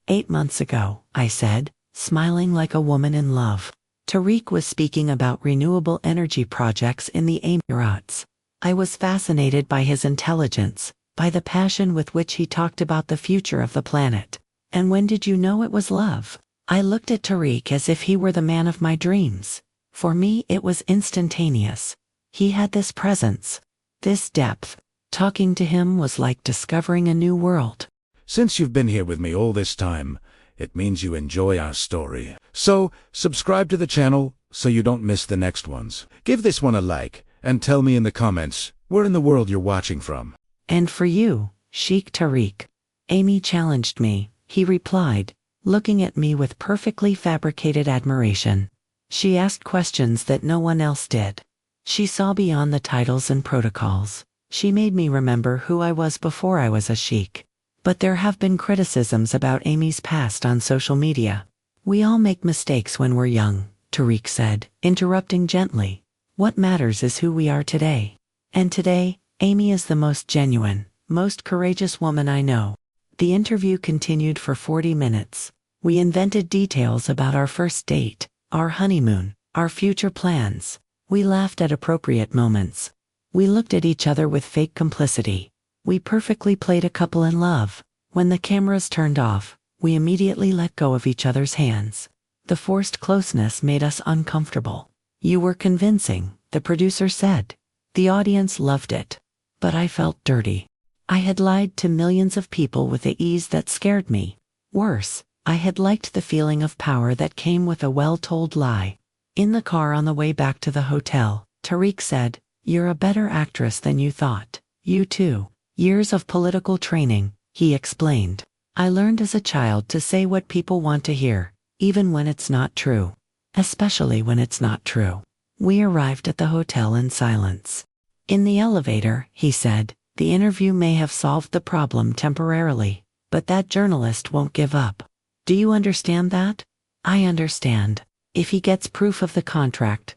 8 months ago, I said, smiling like a woman in love. Tariq was speaking about renewable energy projects in the Emirates. I was fascinated by his intelligence, by the passion with which he talked about the future of the planet. And when did you know it was love? I looked at Tariq as if he were the man of my dreams. For me, it was instantaneous. He had this presence, this depth. Talking to him was like discovering a new world. Since you've been here with me all this time, it means you enjoy our story. So, subscribe to the channel so you don't miss the next ones. Give this one a like, and tell me in the comments where in the world you're watching from. And for you, Sheikh Tariq. Amy challenged me, he replied, looking at me with perfectly fabricated admiration. She asked questions that no one else did. She saw beyond the titles and protocols. She made me remember who I was before I was a sheikh. But there have been criticisms about Amy's past on social media. We all make mistakes when we're young, Tariq said, interrupting gently. What matters is who we are today. And today, Amy is the most genuine, most courageous woman I know. The interview continued for 40 minutes. We invented details about our first date, our honeymoon, our future plans. We laughed at appropriate moments. We looked at each other with fake complicity. We perfectly played a couple in love. When the cameras turned off, we immediately let go of each other's hands. The forced closeness made us uncomfortable. You were convincing, the producer said. The audience loved it. But I felt dirty. I had lied to millions of people with the ease that scared me. Worse, I had liked the feeling of power that came with a well-told lie. In the car on the way back to the hotel, Tariq said, "You're a better actress than you thought. You too. Years of political training," he explained. "I learned as a child to say what people want to hear, even when it's not true. Especially when it's not true." We arrived at the hotel in silence. In the elevator, he said, "The interview may have solved the problem temporarily, but that journalist won't give up. Do you understand that?" "I understand. If he gets proof of the contract, ...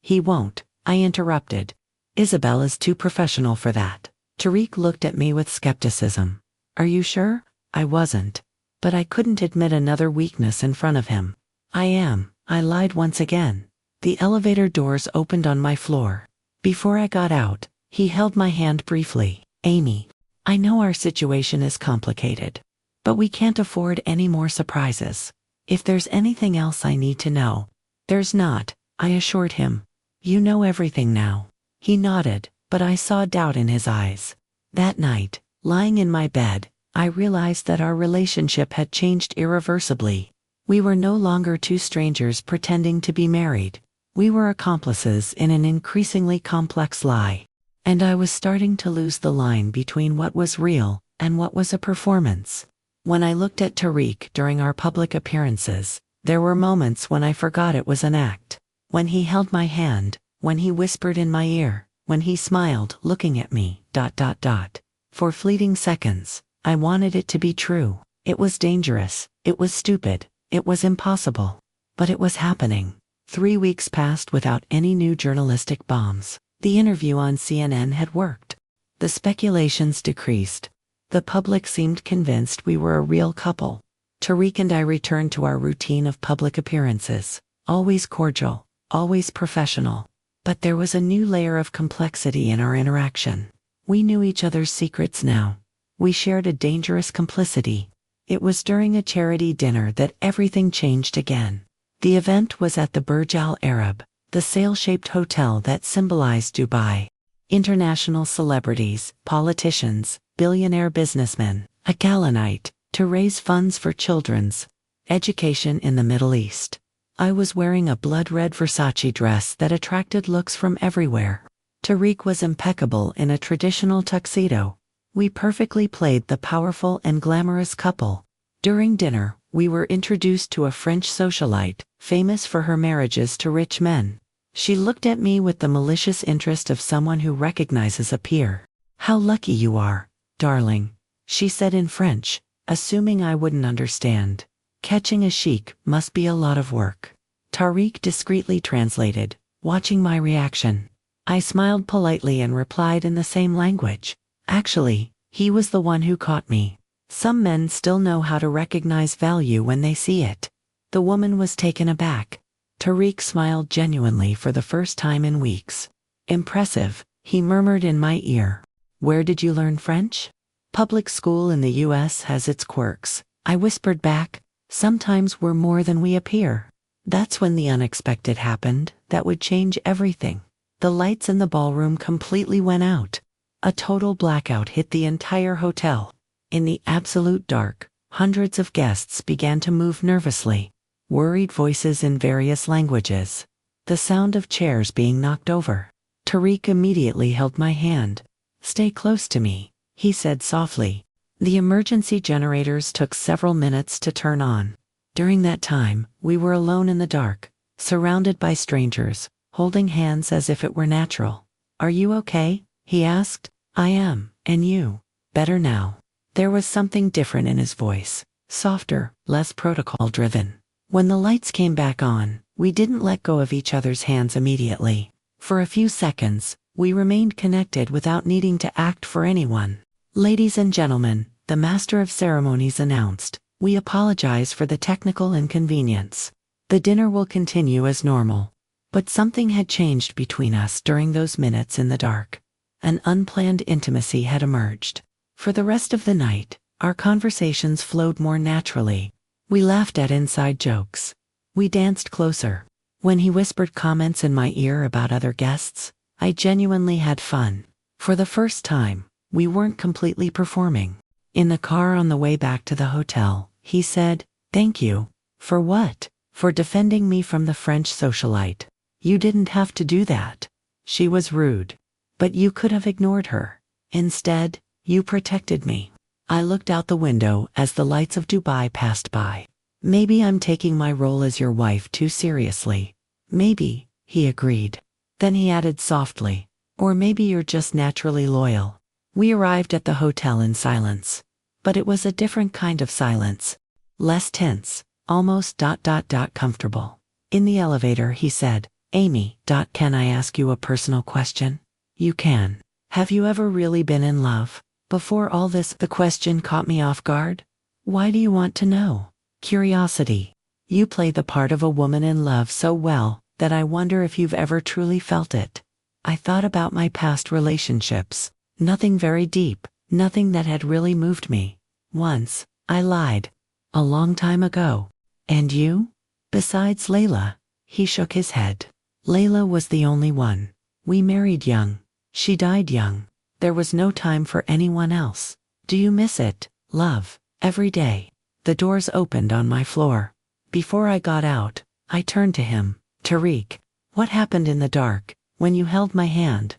He won't," I interrupted. "Isabelle is too professional for that." Tariq looked at me with skepticism. "Are you sure?" I wasn't. But I couldn't admit another weakness in front of him. "I am," I lied once again. The elevator doors opened on my floor. Before I got out, he held my hand briefly. Amy, I know our situation is complicated, but we can't afford any more surprises. If there's anything else I need to know, there's not, I assured him. You know everything now. He nodded, but I saw doubt in his eyes. That night, lying in my bed, I realized that our relationship had changed irreversibly. We were no longer two strangers pretending to be married. We were accomplices in an increasingly complex lie. And I was starting to lose the line between what was real and what was a performance. When I looked at Tariq during our public appearances, there were moments when I forgot it was an act. When he held my hand, when he whispered in my ear, when he smiled looking at me, ... For fleeting seconds, I wanted it to be true. It was dangerous, it was stupid, it was impossible. But it was happening. 3 weeks passed without any new journalistic bombs. The interview on CNN had worked. The speculations decreased. The public seemed convinced we were a real couple. Tariq and I returned to our routine of public appearances, always cordial, always professional. But there was a new layer of complexity in our interaction. We knew each other's secrets now. We shared a dangerous complicity. It was during a charity dinner that everything changed again. The event was at the Burj Al Arab, the sail-shaped hotel that symbolized Dubai. International celebrities, politicians, billionaire businessmen, a gala night to raise funds for children's education in the Middle East. I was wearing a blood-red Versace dress that attracted looks from everywhere. Tariq was impeccable in a traditional tuxedo. We perfectly played the powerful and glamorous couple. During dinner, we were introduced to a French socialite, famous for her marriages to rich men. She looked at me with the malicious interest of someone who recognizes a peer. "How lucky you are, darling," she said in French, assuming I wouldn't understand. "Catching a sheikh must be a lot of work." Tariq discreetly translated, watching my reaction. I smiled politely and replied in the same language. Actually, he was the one who caught me. Some men still know how to recognize value when they see it. The woman was taken aback. Tariq smiled genuinely for the first time in weeks. "Impressive," he murmured in my ear. "Where did you learn French?" "Public school in the US has its quirks," I whispered back. "Sometimes we're more than we appear." That's when the unexpected happened, that would change everything. The lights in the ballroom completely went out. A total blackout hit the entire hotel. In the absolute dark, hundreds of guests began to move nervously. Worried voices in various languages. The sound of chairs being knocked over. Tariq immediately held my hand. "Stay close to me," he said softly. The emergency generators took several minutes to turn on. During that time, we were alone in the dark, surrounded by strangers, holding hands as if it were natural. "Are you okay?" he asked. "I am, and you?" "Better now." There was something different in his voice, softer, less protocol-driven. When the lights came back on, we didn't let go of each other's hands immediately. For a few seconds, we remained connected without needing to act for anyone. "Ladies and gentlemen," the master of ceremonies announced, "we apologize for the technical inconvenience. The dinner will continue as normal." But something had changed between us during those minutes in the dark. An unplanned intimacy had emerged. For the rest of the night, our conversations flowed more naturally. We laughed at inside jokes. We danced closer. When he whispered comments in my ear about other guests, I genuinely had fun. For the first time, we weren't completely performing. In the car on the way back to the hotel, he said, "Thank you." "For what?" "For defending me from the French socialite. You didn't have to do that. She was rude. But you could have ignored her. Instead, you protected me." I looked out the window as the lights of Dubai passed by. "Maybe I'm taking my role as your wife too seriously." "Maybe," he agreed. Then he added softly, "Or maybe you're just naturally loyal." We arrived at the hotel in silence. But it was a different kind of silence. Less tense, almost ... comfortable. In the elevator he said, "Amy, can I ask you a personal question?" "You can." "Have you ever really been in love?" Before all this, the question caught me off guard. "Why do you want to know?" "Curiosity." "You play the part of a woman in love so well," that I wonder if you've ever truly felt it. I thought about my past relationships. Nothing very deep, nothing that had really moved me. Once, I lied. A long time ago. And you? Besides Layla. He shook his head. Layla was the only one. We married young. She died young. There was no time for anyone else. Do you miss it, love? Every day. The doors opened on my floor. Before I got out, I turned to him. Tariq, what happened in the dark, when you held my hand, ...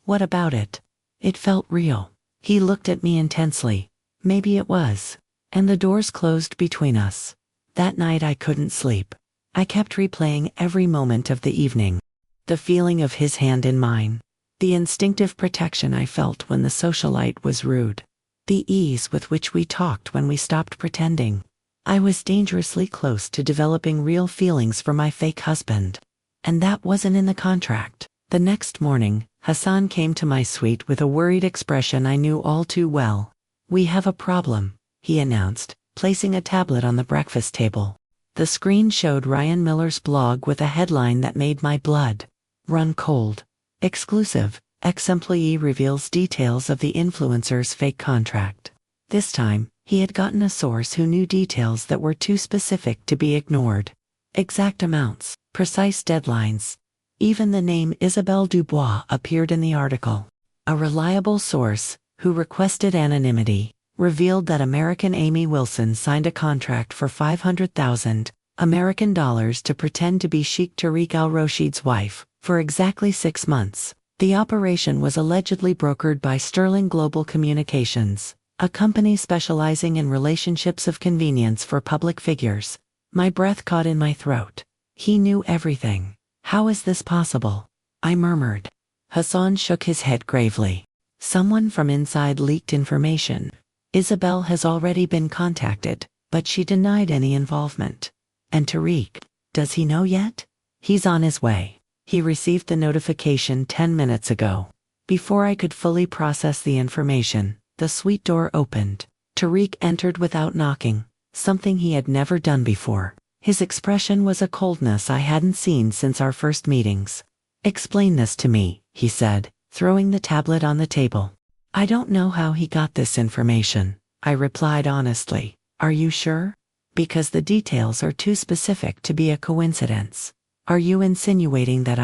What about it? It felt real. He looked at me intensely. Maybe it was. And the doors closed between us. That night I couldn't sleep. I kept replaying every moment of the evening. The feeling of his hand in mine. The instinctive protection I felt when the socialite was rude. The ease with which we talked when we stopped pretending. I was dangerously close to developing real feelings for my fake husband. And that wasn't in the contract. The next morning, Hassan came to my suite with a worried expression I knew all too well. We have a problem, he announced, placing a tablet on the breakfast table. The screen showed Ryan Miller's blog with a headline that made my blood run cold. Exclusive, ex-employee reveals details of the influencer's fake contract. This time, he had gotten a source who knew details that were too specific to be ignored. Exact amounts, precise deadlines. Even the name Isabelle Dubois appeared in the article. A reliable source, who requested anonymity, revealed that American Amy Wilson signed a contract for $500,000 American dollars to pretend to be Sheikh Tariq al-Rashid's wife, for exactly 6 months. The operation was allegedly brokered by Sterling Global Communications, a company specializing in relationships of convenience for public figures. My breath caught in my throat. He knew everything. How is this possible? I murmured. Hassan shook his head gravely. Someone from inside leaked information. Isabel has already been contacted, but she denied any involvement. And Tariq, does he know yet? He's on his way. He received the notification 10 minutes ago. Before I could fully process the information, the suite door opened. Tariq entered without knocking, something he had never done before. His expression was a coldness I hadn't seen since our first meetings. Explain this to me, he said, throwing the tablet on the table. I don't know how he got this information, I replied honestly. Are you sure? Because the details are too specific to be a coincidence. Are you insinuating that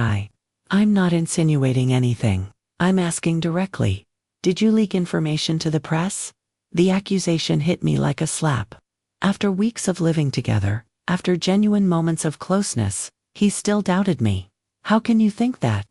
I'm not insinuating anything. I'm asking directly. Did you leak information to the press? The accusation hit me like a slap. After weeks of living together, after genuine moments of closeness, he still doubted me. How can you think that?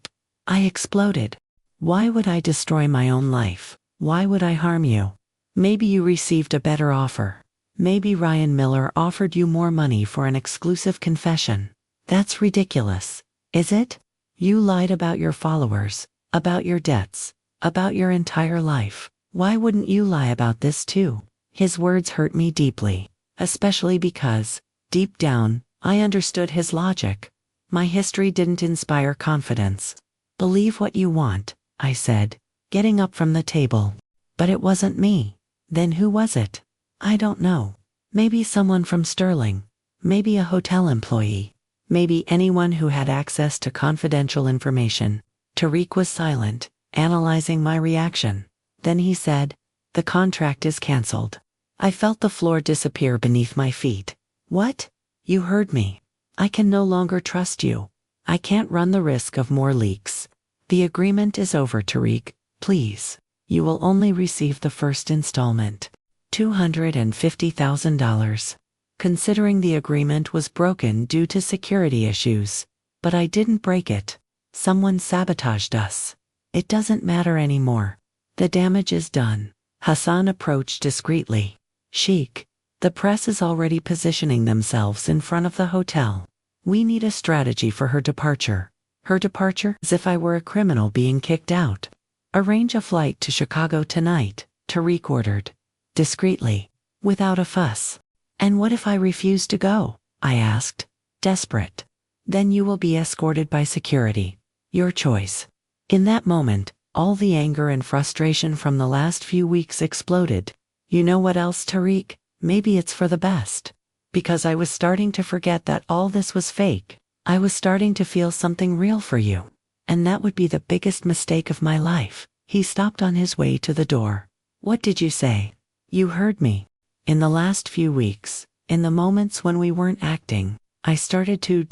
I exploded. Why would I destroy my own life? Why would I harm you? Maybe you received a better offer. Maybe Ryan Miller offered you more money for an exclusive confession. That's ridiculous. Is it? You lied about your followers, about your debts, about your entire life. Why wouldn't you lie about this too? His words hurt me deeply, especially because, deep down, I understood his logic. My history didn't inspire confidence. Believe what you want, I said, getting up from the table. But it wasn't me. Then who was it? I don't know. Maybe someone from Sterling. Maybe a hotel employee. Maybe anyone who had access to confidential information. Tariq was silent, analyzing my reaction. Then he said, "The contract is cancelled." I felt the floor disappear beneath my feet. What? You heard me. I can no longer trust you. I can't run the risk of more leaks. The agreement is over, Tariq. Please. You will only receive the first installment. $250,000. Considering the agreement was broken due to security issues. But I didn't break it. Someone sabotaged us. It doesn't matter anymore. The damage is done. Hassan approached discreetly. Sheikh, the press is already positioning themselves in front of the hotel. We need a strategy for her departure. Her departure? As if I were a criminal being kicked out. Arrange a flight to Chicago tonight, Tariq ordered. Discreetly. Without a fuss. And what if I refuse to go? I asked. Desperate. Then you will be escorted by security. Your choice. In that moment, all the anger and frustration from the last few weeks exploded. You know what else, Tariq? Maybe it's for the best. Because I was starting to forget that all this was fake. I was starting to feel something real for you. And that would be the biggest mistake of my life. He stopped on his way to the door. What did you say? You heard me. In the last few weeks, in the moments when we weren't acting, I started to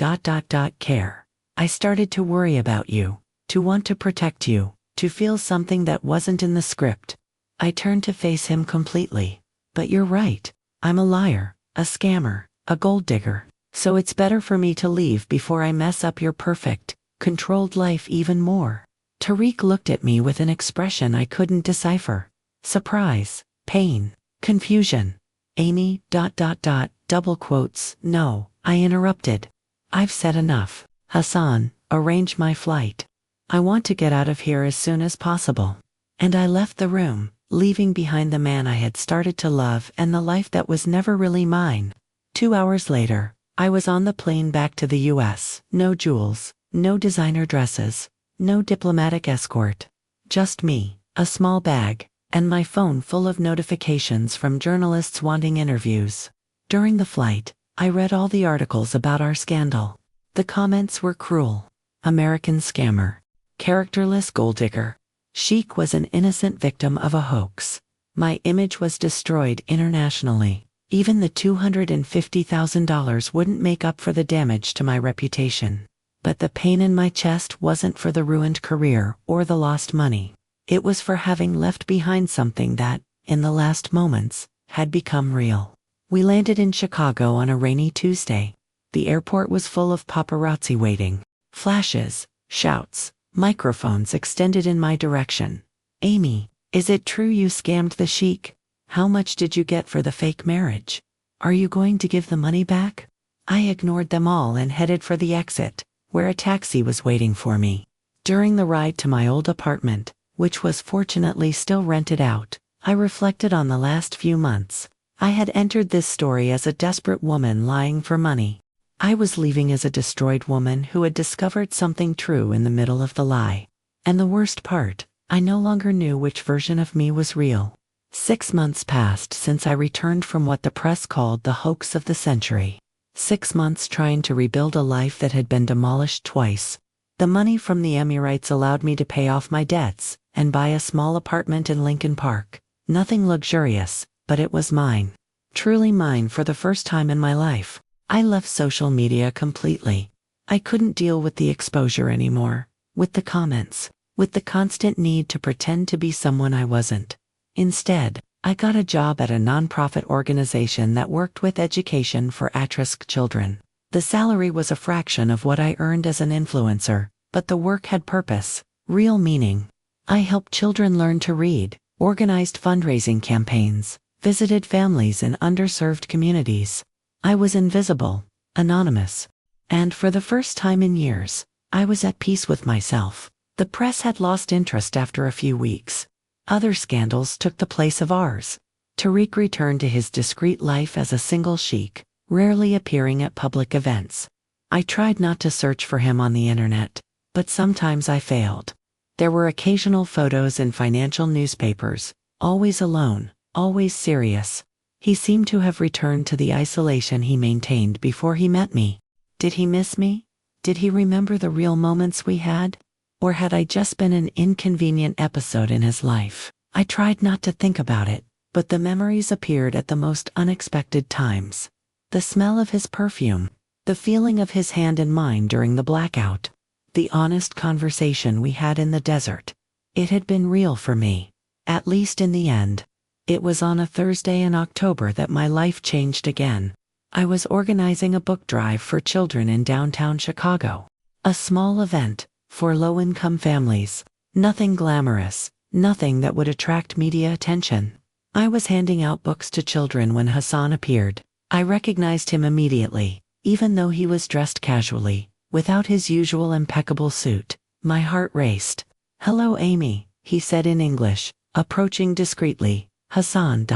care. I started to worry about you, to want to protect you, to feel something that wasn't in the script. I turned to face him completely. But you're right. I'm a liar, a scammer, a gold digger. So it's better for me to leave before I mess up your perfect, controlled life even more. Tariq looked at me with an expression I couldn't decipher. Surprise, pain, confusion. Amy, double quotes, no, I interrupted. I've said enough. Hassan, arrange my flight. I want to get out of here as soon as possible. And I left the room, leaving behind the man I had started to love and the life that was never really mine. 2 hours later, I was on the plane back to the US. No jewels, no designer dresses, no diplomatic escort. Just me, a small bag, and my phone full of notifications from journalists wanting interviews. During the flight, I read all the articles about our scandal. The comments were cruel. American scammer. Characterless gold digger. Sheikh was an innocent victim of a hoax. My image was destroyed internationally. Even the $250,000 wouldn't make up for the damage to my reputation. But the pain in my chest wasn't for the ruined career or the lost money. It was for having left behind something that, in the last moments, had become real. We landed in Chicago on a rainy Tuesday. The airport was full of paparazzi waiting. Flashes, shouts, microphones extended in my direction. Amy, is it true you scammed the Sheikh? How much did you get for the fake marriage? Are you going to give the money back? I ignored them all and headed for the exit, where a taxi was waiting for me. During the ride to my old apartment, which was fortunately still rented out, I reflected on the last few months. I had entered this story as a desperate woman lying for money. I was leaving as a destroyed woman who had discovered something true in the middle of the lie. And the worst part, I no longer knew which version of me was real. 6 months passed since I returned from what the press called the hoax of the century. 6 months trying to rebuild a life that had been demolished twice. The money from the Emirates allowed me to pay off my debts and buy a small apartment in Lincoln Park. Nothing luxurious, but it was mine. Truly mine for the first time in my life. I left social media completely. I couldn't deal with the exposure anymore, with the comments, with the constant need to pretend to be someone I wasn't. Instead, I got a job at a nonprofit organization that worked with education for at-risk children. The salary was a fraction of what I earned as an influencer, but the work had purpose, real meaning. I helped children learn to read, organized fundraising campaigns, visited families in underserved communities. I was invisible, anonymous. And for the first time in years, I was at peace with myself. The press had lost interest after a few weeks. Other scandals took the place of ours. Tariq returned to his discreet life as a single sheikh, rarely appearing at public events. I tried not to search for him on the internet, but sometimes I failed. There were occasional photos in financial newspapers, always alone, always serious. He seemed to have returned to the isolation he maintained before he met me. Did he miss me? Did he remember the real moments we had? Or had I just been an inconvenient episode in his life? I tried not to think about it, but the memories appeared at the most unexpected times. The smell of his perfume, the feeling of his hand in mine during the blackout, the honest conversation we had in the desert. It had been real for me, at least in the end. It was on a Thursday in October that my life changed again. I was organizing a book drive for children in downtown Chicago. A small event, for low-income families. Nothing glamorous, nothing that would attract media attention. I was handing out books to children when Hassan appeared. I recognized him immediately, even though he was dressed casually, without his usual impeccable suit. My heart raced. "Hello, Amy," he said in English, approaching discreetly. "Hassan,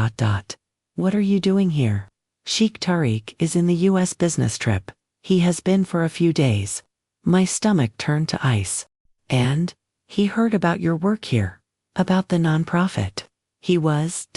what are you doing here?" "Sheikh Tariq is in the US business trip. He has been for a few days." My stomach turned to ice. "And? He heard about your work here. About the nonprofit. He was,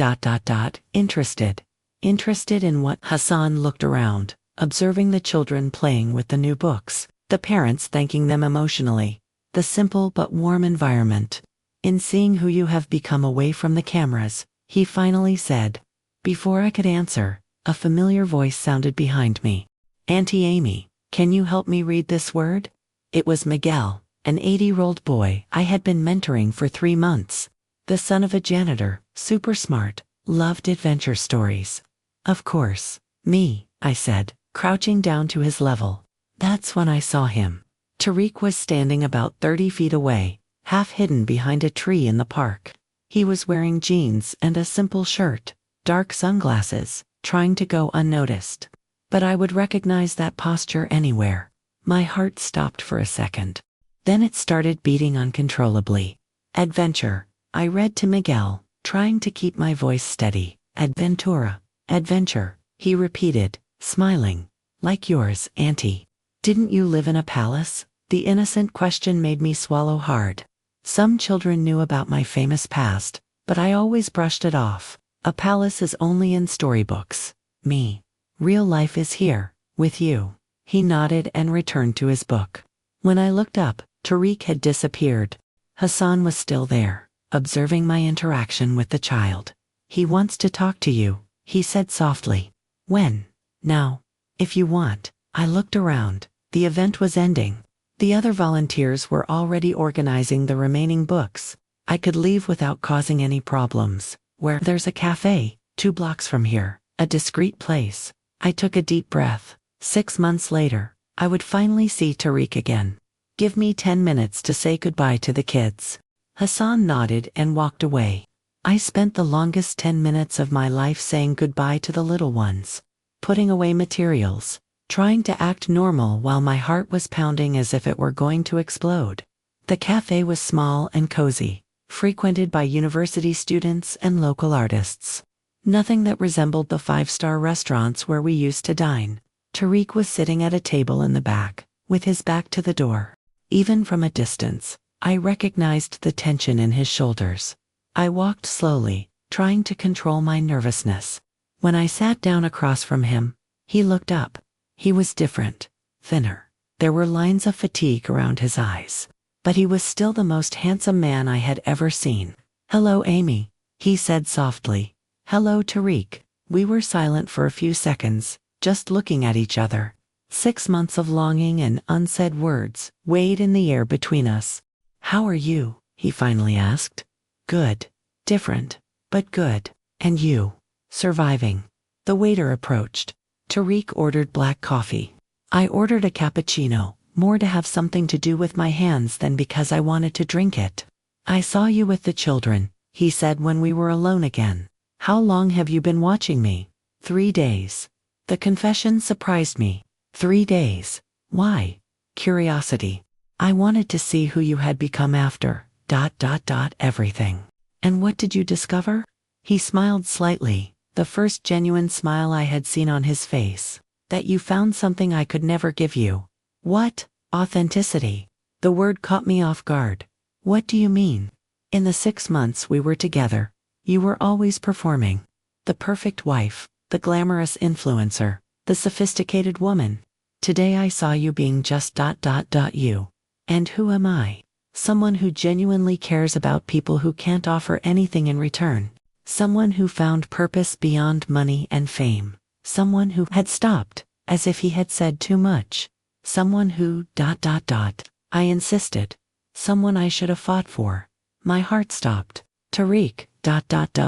interested. Interested in what?" Hassan looked around, observing the children playing with the new books. The parents thanking them emotionally. The simple but warm environment. In seeing who you have become away from the cameras, he finally said. Before I could answer, a familiar voice sounded behind me. Auntie Amy, can you help me read this word? It was Miguel, an 80-year-old boy I had been mentoring for 3 months. The son of a janitor, super smart, loved adventure stories. Of course, me, I said, crouching down to his level. That's when I saw him. Tariq was standing about 30 feet away, half hidden behind a tree in the park. He was wearing jeans and a simple shirt, dark sunglasses, trying to go unnoticed. But I would recognize that posture anywhere. My heart stopped for a second. Then it started beating uncontrollably. Adventure, I read to Miguel, trying to keep my voice steady. Adventura, adventure, he repeated, smiling. Like yours, Auntie. Didn't you live in a palace? The innocent question made me swallow hard. Some children knew about my famous past, but I always brushed it off. A palace is only in storybooks. Me. Real life is here, with you. He nodded and returned to his book. When I looked up, Tariq had disappeared. Hassan was still there, observing my interaction with the child. He wants to talk to you, he said softly. When? Now. If you want. I looked around. The event was ending. The other volunteers were already organizing the remaining books. I could leave without causing any problems. Where there's a cafe, 2 blocks from here, a discreet place. I took a deep breath. 6 months later, I would finally see Tariq again. Give me 10 minutes to say goodbye to the kids. Hassan nodded and walked away. I spent the longest 10 minutes of my life saying goodbye to the little ones. Putting away materials. Trying to act normal while my heart was pounding as if it were going to explode. The cafe was small and cozy, frequented by university students and local artists. Nothing that resembled the 5-star restaurants where we used to dine. Tariq was sitting at a table in the back, with his back to the door. Even from a distance, I recognized the tension in his shoulders. I walked slowly, trying to control my nervousness. When I sat down across from him, he looked up. He was different, thinner. There were lines of fatigue around his eyes. But he was still the most handsome man I had ever seen. Hello, Amy, he said softly. Hello, Tariq. We were silent for a few seconds, just looking at each other. 6 months of longing and unsaid words weighed in the air between us. How are you? He finally asked. Good. Different, but good. And you? Surviving. The waiter approached. Tariq ordered black coffee. I ordered a cappuccino, more to have something to do with my hands than because I wanted to drink it. I saw you with the children, he said when we were alone again. How long have you been watching me? 3 days. The confession surprised me. 3 days. Why? Curiosity. I wanted to see who you had become after, ... everything. And what did you discover? He smiled slightly, the first genuine smile I had seen on his face. That you found something I could never give you. What? Authenticity. The word caught me off guard. What do you mean? In the 6 months we were together, you were always performing. The perfect wife, the glamorous influencer, the sophisticated woman. Today I saw you being just ... you. And who am I? Someone who genuinely cares about people who can't offer anything in return. Someone who found purpose beyond money and fame. Someone who had stopped, as if he had said too much. Someone who ... I insisted. Someone I should have fought for. My heart stopped. Tariq ...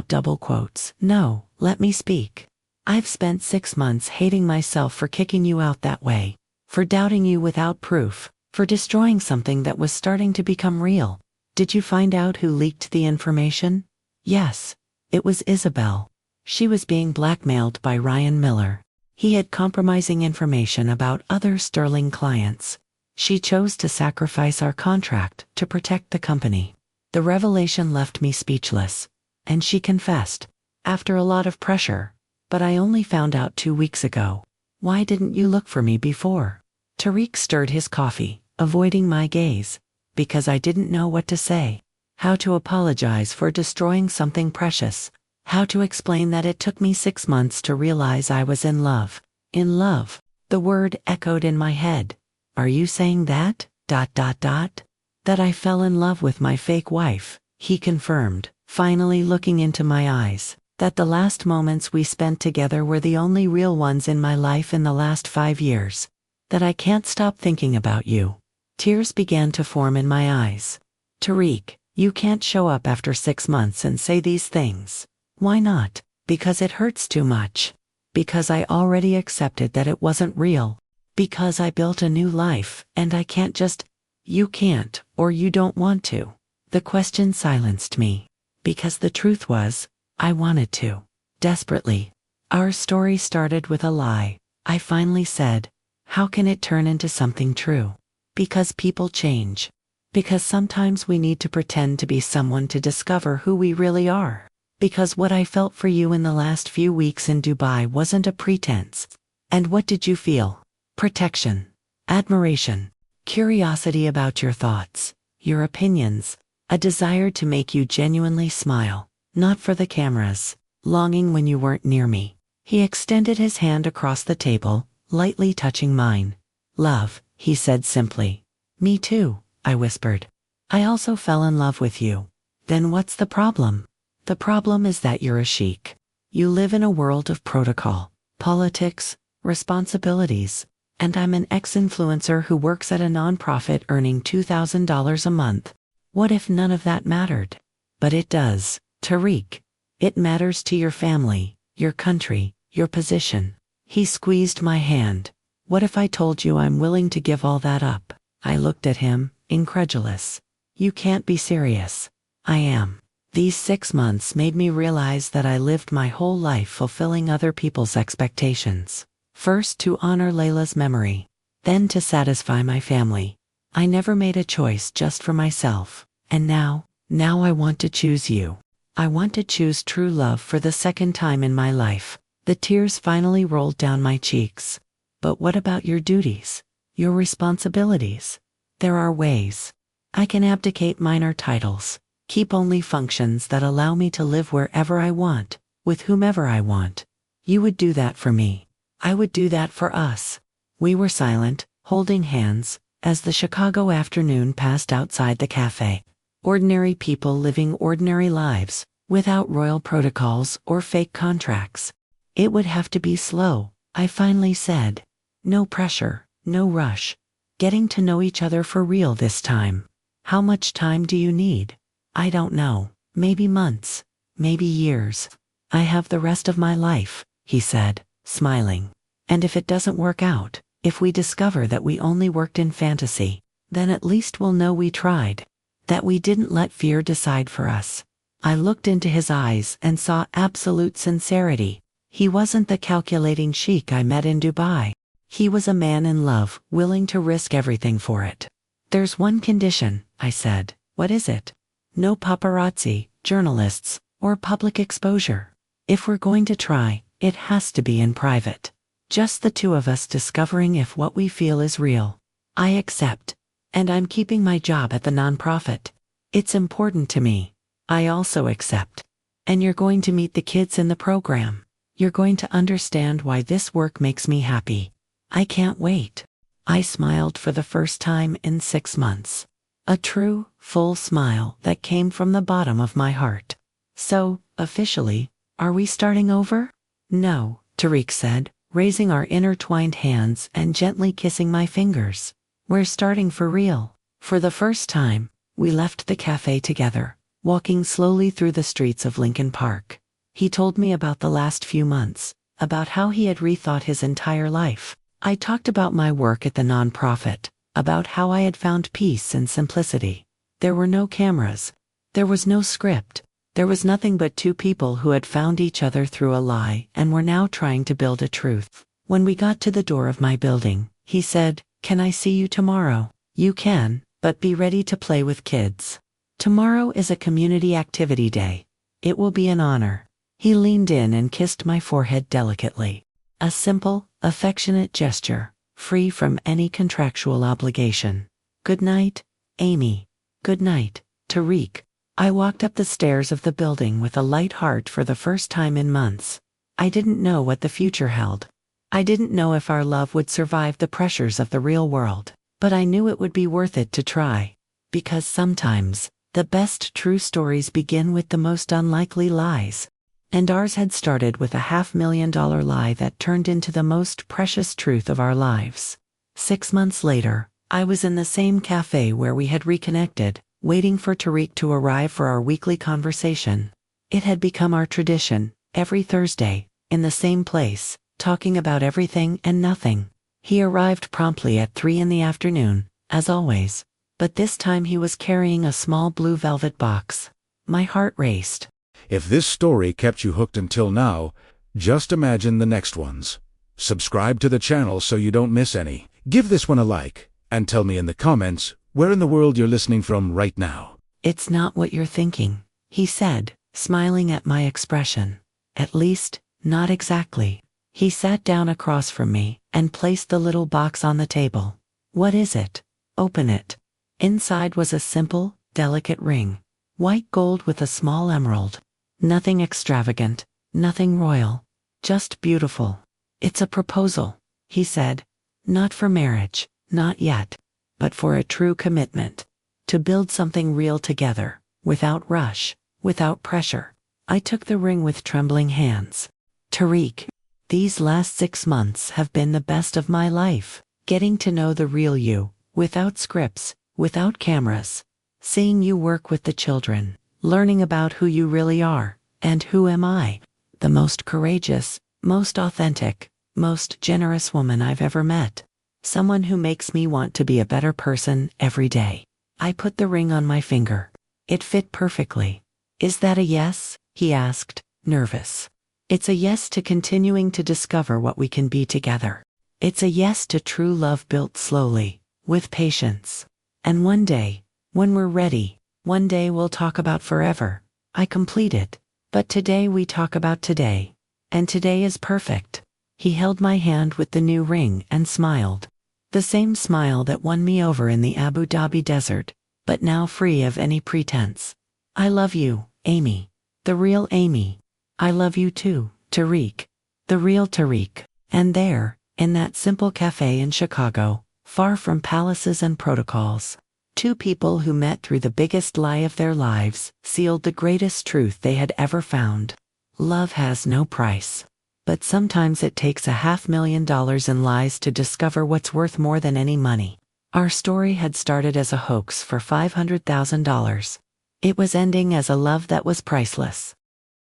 double quotes. No, let me speak. I've spent 6 months hating myself for kicking you out that way. For doubting you without proof. For destroying something that was starting to become real. Did you find out who leaked the information? Yes. It was Isabel. She was being blackmailed by Ryan Miller. He had compromising information about other Sterling clients. She chose to sacrifice our contract to protect the company. The revelation left me speechless. And she confessed. After a lot of pressure. But I only found out 2 weeks ago. Why didn't you look for me before? Tariq stirred his coffee, avoiding my gaze. Because I didn't know what to say. How to apologize for destroying something precious. How to explain that it took me 6 months to realize I was in love. In love. The word echoed in my head. Are you saying that? That I fell in love with my fake wife, he confirmed, finally looking into my eyes. That the last moments we spent together were the only real ones in my life in the last 5 years. That I can't stop thinking about you. Tears began to form in my eyes. Tariq, you can't show up after 6 months and say these things. Why not? Because it hurts too much. Because I already accepted that it wasn't real. Because I built a new life, and I can't just... You can't, or you don't want to. The question silenced me. Because the truth was, I wanted to. Desperately. Our story started with a lie. I finally said, how can it turn into something true? Because people change. Because sometimes we need to pretend to be someone to discover who we really are. Because what I felt for you in the last few weeks in Dubai wasn't a pretense. And what did you feel? Protection. Admiration. Curiosity about your thoughts. Your opinions. A desire to make you genuinely smile. Not for the cameras. Longing when you weren't near me. He extended his hand across the table, lightly touching mine. Love, he said simply. Me too, I whispered. I also fell in love with you. Then what's the problem? The problem is that you're a sheikh. You live in a world of protocol, politics, responsibilities, and I'm an ex-influencer who works at a nonprofit earning $2,000 a month. What if none of that mattered? But it does, Tariq. It matters to your family, your country, your position. He squeezed my hand. What if I told you I'm willing to give all that up? I looked at him, incredulous. You can't be serious. I am. These 6 months made me realize that I lived my whole life fulfilling other people's expectations. First to honor Layla's memory, then to satisfy my family. I never made a choice just for myself. And now I want to choose you. I want to choose true love for the second time in my life. The tears finally rolled down my cheeks. But what about your duties? Your responsibilities? There are ways. I can abdicate minor titles. Keep only functions that allow me to live wherever I want, with whomever I want. You would do that for me. I would do that for us. We were silent, holding hands, as the Chicago afternoon passed outside the cafe. Ordinary people living ordinary lives, without royal protocols or fake contracts. It would have to be slow, I finally said. No pressure, no rush. Getting to know each other for real this time. How much time do you need? I don't know. Maybe months. Maybe years. I have the rest of my life, he said, smiling. And if it doesn't work out, if we discover that we only worked in fantasy, then at least we'll know we tried. That we didn't let fear decide for us. I looked into his eyes and saw absolute sincerity. He wasn't the calculating sheikh I met in Dubai. He was a man in love, willing to risk everything for it. There's one condition, I said. What is it? No paparazzi, journalists, or public exposure. If we're going to try, it has to be in private. Just the two of us discovering if what we feel is real. I accept. And I'm keeping my job at the nonprofit. It's important to me. I also accept. And you're going to meet the kids in the program. You're going to understand why this work makes me happy. I can't wait. I smiled for the first time in 6 months. A true, full smile that came from the bottom of my heart. So, officially, are we starting over? No, Tariq said, raising our intertwined hands and gently kissing my fingers. We're starting for real. For the first time, we left the cafe together, walking slowly through the streets of Lincoln Park. He told me about the last few months, about how he had rethought his entire life. I talked about my work at the nonprofit, about how I had found peace and simplicity. There were no cameras. There was no script. There was nothing but two people who had found each other through a lie and were now trying to build a truth. When we got to the door of my building, he said, "Can I see you tomorrow?" "You can, but be ready to play with kids. Tomorrow is a community activity day. It will be an honor." He leaned in and kissed my forehead delicately. A simple, affectionate gesture, free from any contractual obligation. "Good night, Amy." "Good night, Tariq." I walked up the stairs of the building with a light heart for the first time in months. I didn't know what the future held. I didn't know if our love would survive the pressures of the real world. But I knew it would be worth it to try. Because sometimes, the best true stories begin with the most unlikely lies. And ours had started with a $500,000 lie that turned into the most precious truth of our lives. 6 months later, I was in the same cafe where we had reconnected, waiting for Tariq to arrive for our weekly conversation. It had become our tradition, every Thursday, in the same place, talking about everything and nothing. He arrived promptly at 3 in the afternoon, as always. But this time he was carrying a small blue velvet box. My heart raced. If this story kept you hooked until now, just imagine the next ones. Subscribe to the channel so you don't miss any. Give this one a like, and tell me in the comments where in the world you're listening from right now. It's not what you're thinking, he said, smiling at my expression. At least, not exactly. He sat down across from me and placed the little box on the table. What is it? Open it. Inside was a simple, delicate ring. White gold with a small emerald. Nothing extravagant, nothing royal. Just beautiful. It's a proposal, he said. Not for marriage, not yet. But for a true commitment. To build something real together, without rush, without pressure. I took the ring with trembling hands. Tariq, these last 6 months have been the best of my life. Getting to know the real you, without scripts, without cameras. Seeing you work with the children, learning about who you really are, and who am I? The most courageous, most authentic, most generous woman I've ever met. Someone who makes me want to be a better person every day. I put the ring on my finger. It fit perfectly. Is that a yes? He asked, nervous. It's a yes to continuing to discover what we can be together. It's a yes to true love built slowly, with patience. And one day, when we're ready, one day we'll talk about forever. I completed. But today we talk about today. And today is perfect. He held my hand with the new ring and smiled. The same smile that won me over in the Abu Dhabi desert, but now free of any pretense. I love you, Amy. The real Amy. I love you too, Tariq. The real Tariq. And there, in that simple cafe in Chicago, far from palaces and protocols, 2 people who met through the biggest lie of their lives, sealed the greatest truth they had ever found. Love has no price. But sometimes it takes a $500,000 in lies to discover what's worth more than any money. Our story had started as a hoax for $500,000. It was ending as a love that was priceless.